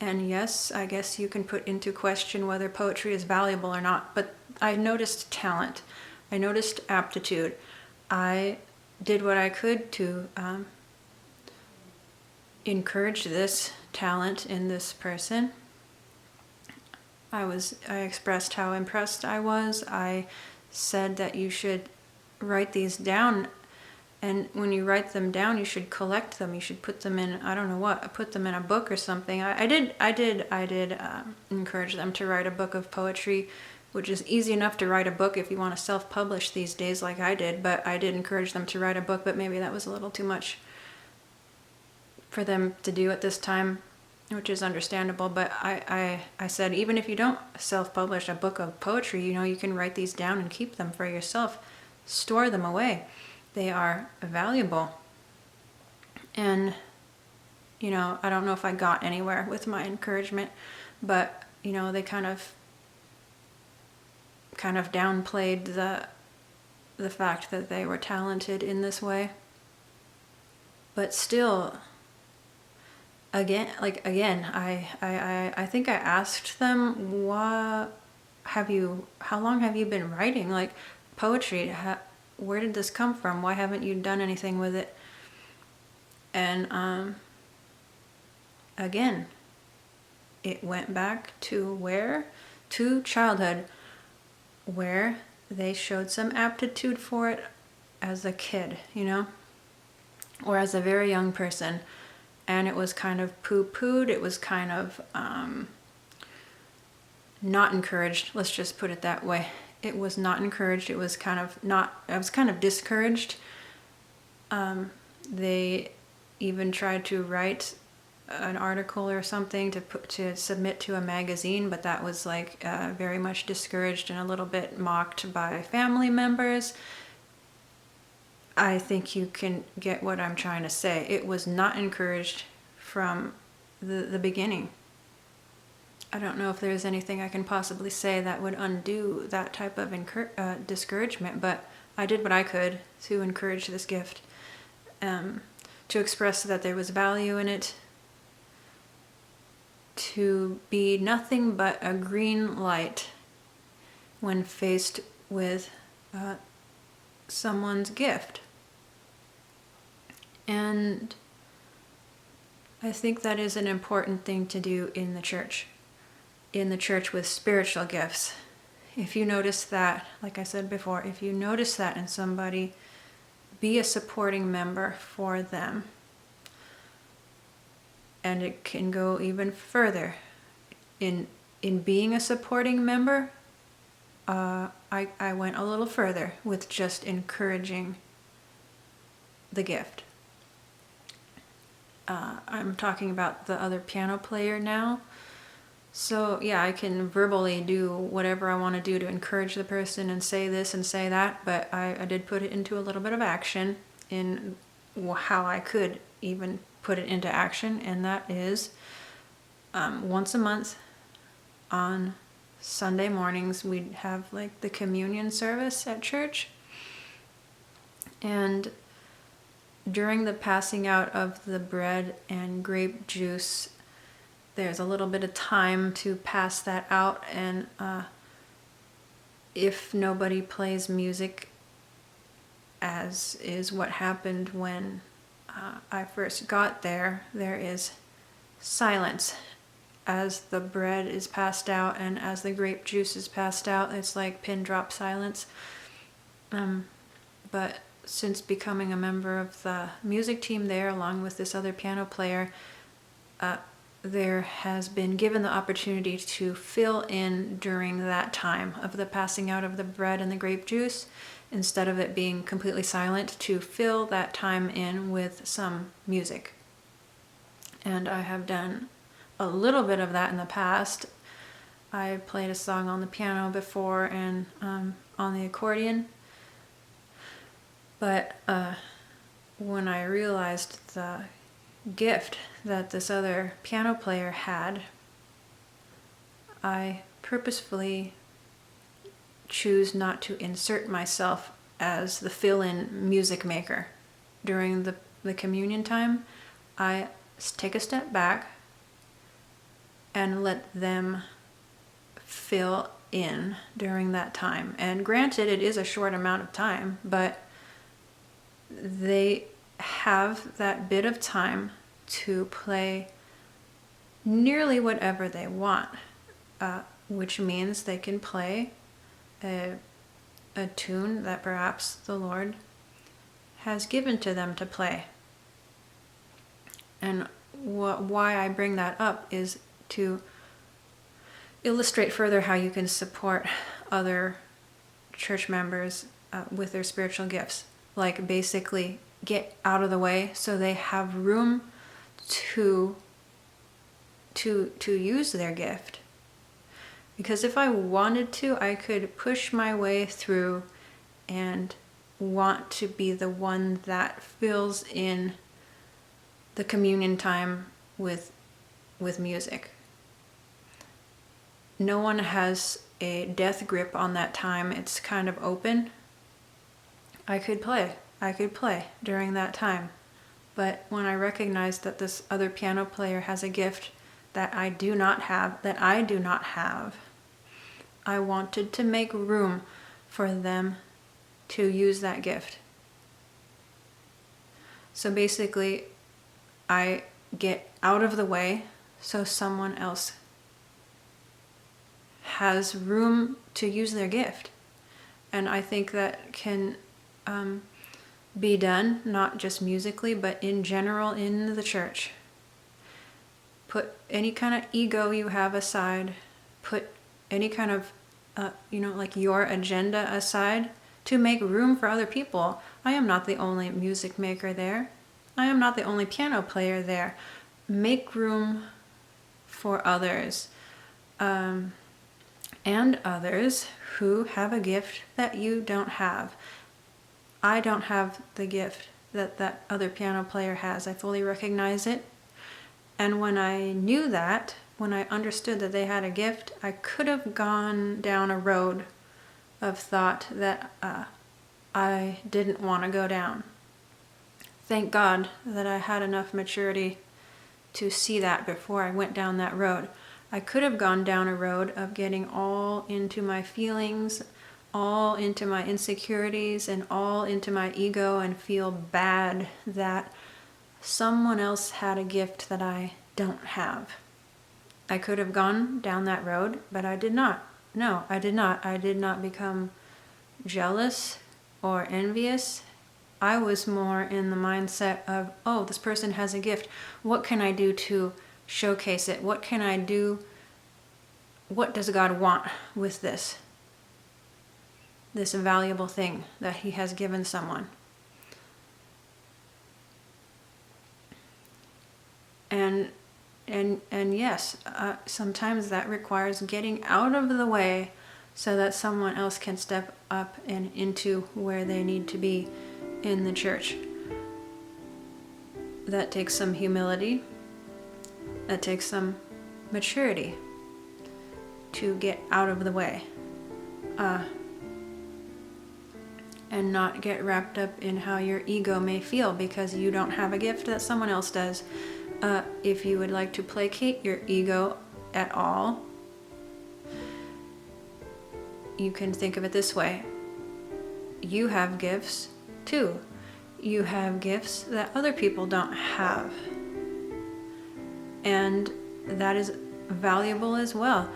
And yes, I guess you can put into question whether poetry is valuable or not, but I noticed talent. I noticed aptitude. I did what I could to encourage this talent in this person. I expressed how impressed I was. I said that you should write these down, and when you write them down, you should collect them. You should put them in, I don't know what, put them in a book or something. I did encourage them to write a book of poetry, which is easy enough to write a book if you want to self-publish these days like I did, but I did encourage them to write a book, but maybe that was a little too much for them to do at this time, which is understandable. But I said, even if you don't self-publish a book of poetry, you know, you can write these down and keep them for yourself. Store them away. They are valuable. And, you know, I don't know if I got anywhere with my encouragement, but, you know, they kind of downplayed the fact that they were talented in this way. But still, I think I asked them, how long have you been writing, like, poetry? Where did this come from? Why haven't you done anything with it? And again, it went back to where? To childhood, where they showed some aptitude for it as a kid, you know, or as a very young person. And it was kind of poo-pooed. It was kind of not encouraged. Let's just put it that way. It was not encouraged. It was kind of I was kind of discouraged. They even tried to write an article or something to submit to a magazine, but that was like very much discouraged and a little bit mocked by family members. I think you can get what I'm trying to say. It was not encouraged from the beginning. I don't know if there's anything I can possibly say that would undo that type of discouragement, but I did what I could to encourage this gift, to express that there was value in it, to be nothing but a green light when faced with someone's gift. And I think that is an important thing to do in the church with spiritual gifts. If you notice that, like I said before, if you notice that in somebody, be a supporting member for them. And it can go even further. In being a supporting member, I went a little further with just encouraging the gift. I'm talking about the other piano player now. So yeah, I can verbally do whatever I want to do to encourage the person and say this and say that, but I did put it into a little bit of action in how I could even put it into action, and that is once a month on Sunday mornings we'd have like the communion service at church, and during the passing out of the bread and grape juice, there's a little bit of time to pass that out, and if nobody plays music, as is what happened when I first got there, there is silence as the bread is passed out and as the grape juice is passed out. It's like pin drop silence. But since becoming a member of the music team there, along with this other piano player, there has been given the opportunity to fill in during that time of the passing out of the bread and the grape juice, instead of it being completely silent, to fill that time in with some music. And I have done a little bit of that in the past. I played a song on the piano before and on the accordion. But when I realized the gift that this other piano player had, I purposefully choose not to insert myself as the fill-in music maker. During the communion time, I take a step back and let them fill in during that time. And granted, it is a short amount of time, but they have that bit of time to play nearly whatever they want, which means they can play a tune that perhaps the Lord has given to them to play. And why I bring that up is to illustrate further how you can support other church members with their spiritual gifts. Like basically get out of the way so they have room to use their gift. Because if I wanted to, I could push my way through and want to be the one that fills in the communion time with music. No one has a death grip on that time. It's kind of open. I could play during that time. But when I recognized that this other piano player has a gift that I do not have, I wanted to make room for them to use that gift. So basically, I get out of the way so someone else has room to use their gift. And I think that can be done, not just musically, but in general in the church. Put any kind of ego you have aside, put any kind of, like your agenda aside to make room for other people. I am not the only music maker there. I am not the only piano player there. make room for others, and others who have a gift that you don't have. I don't have the gift that that other piano player has. I fully recognize it. And when I knew that, when I understood that they had a gift, I could have gone down a road of thought that I didn't want to go down. Thank God that I had enough maturity to see that before I went down that road. I could have gone down a road of getting all into my feelings, all into my insecurities, and all into my ego, and feel bad that someone else had a gift that I don't have. I could have gone down that road, but I did not. No, I did not. I did not become jealous or envious. I was more in the mindset of, oh, this person has a gift. What can I do to showcase it? What can I do? What does God want with this valuable thing that He has given someone? And yes, sometimes that requires getting out of the way so that someone else can step up and into where they need to be in the church. That takes some humility. That takes some maturity to get out of the way. And not get wrapped up in how your ego may feel because you don't have a gift that someone else does. If you would like to placate your ego at all, you can think of it this way. You have gifts too. You have gifts that other people don't have. And that is valuable as well.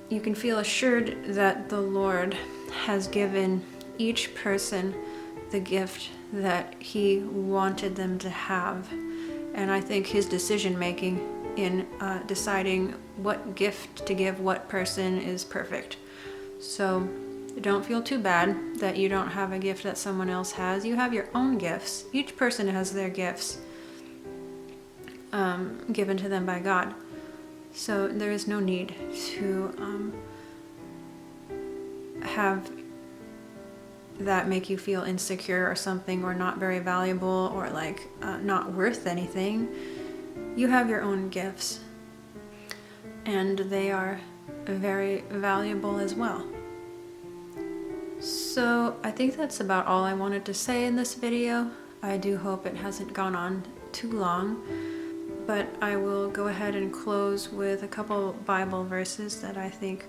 You can feel assured that the Lord has given each person the gift that He wanted them to have. And I think His decision making in deciding what gift to give what person is perfect. So don't feel too bad that you don't have a gift that someone else has. You have your own gifts. Each person has their gifts given to them by God. So there is no need to have that make you feel insecure or something, or not very valuable, or like not worth anything. You have your own gifts, and they are very valuable as well. So I think that's about all I wanted to say in this video. I do hope it hasn't gone on too long, but I will go ahead and close with a couple Bible verses that I think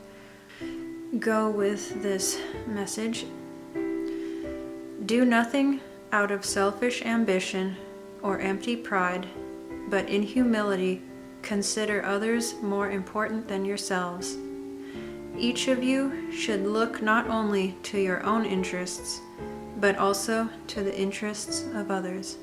go with this message. Do nothing out of selfish ambition or empty pride, but in humility consider others more important than yourselves. Each of you should look not only to your own interests, but also to the interests of others.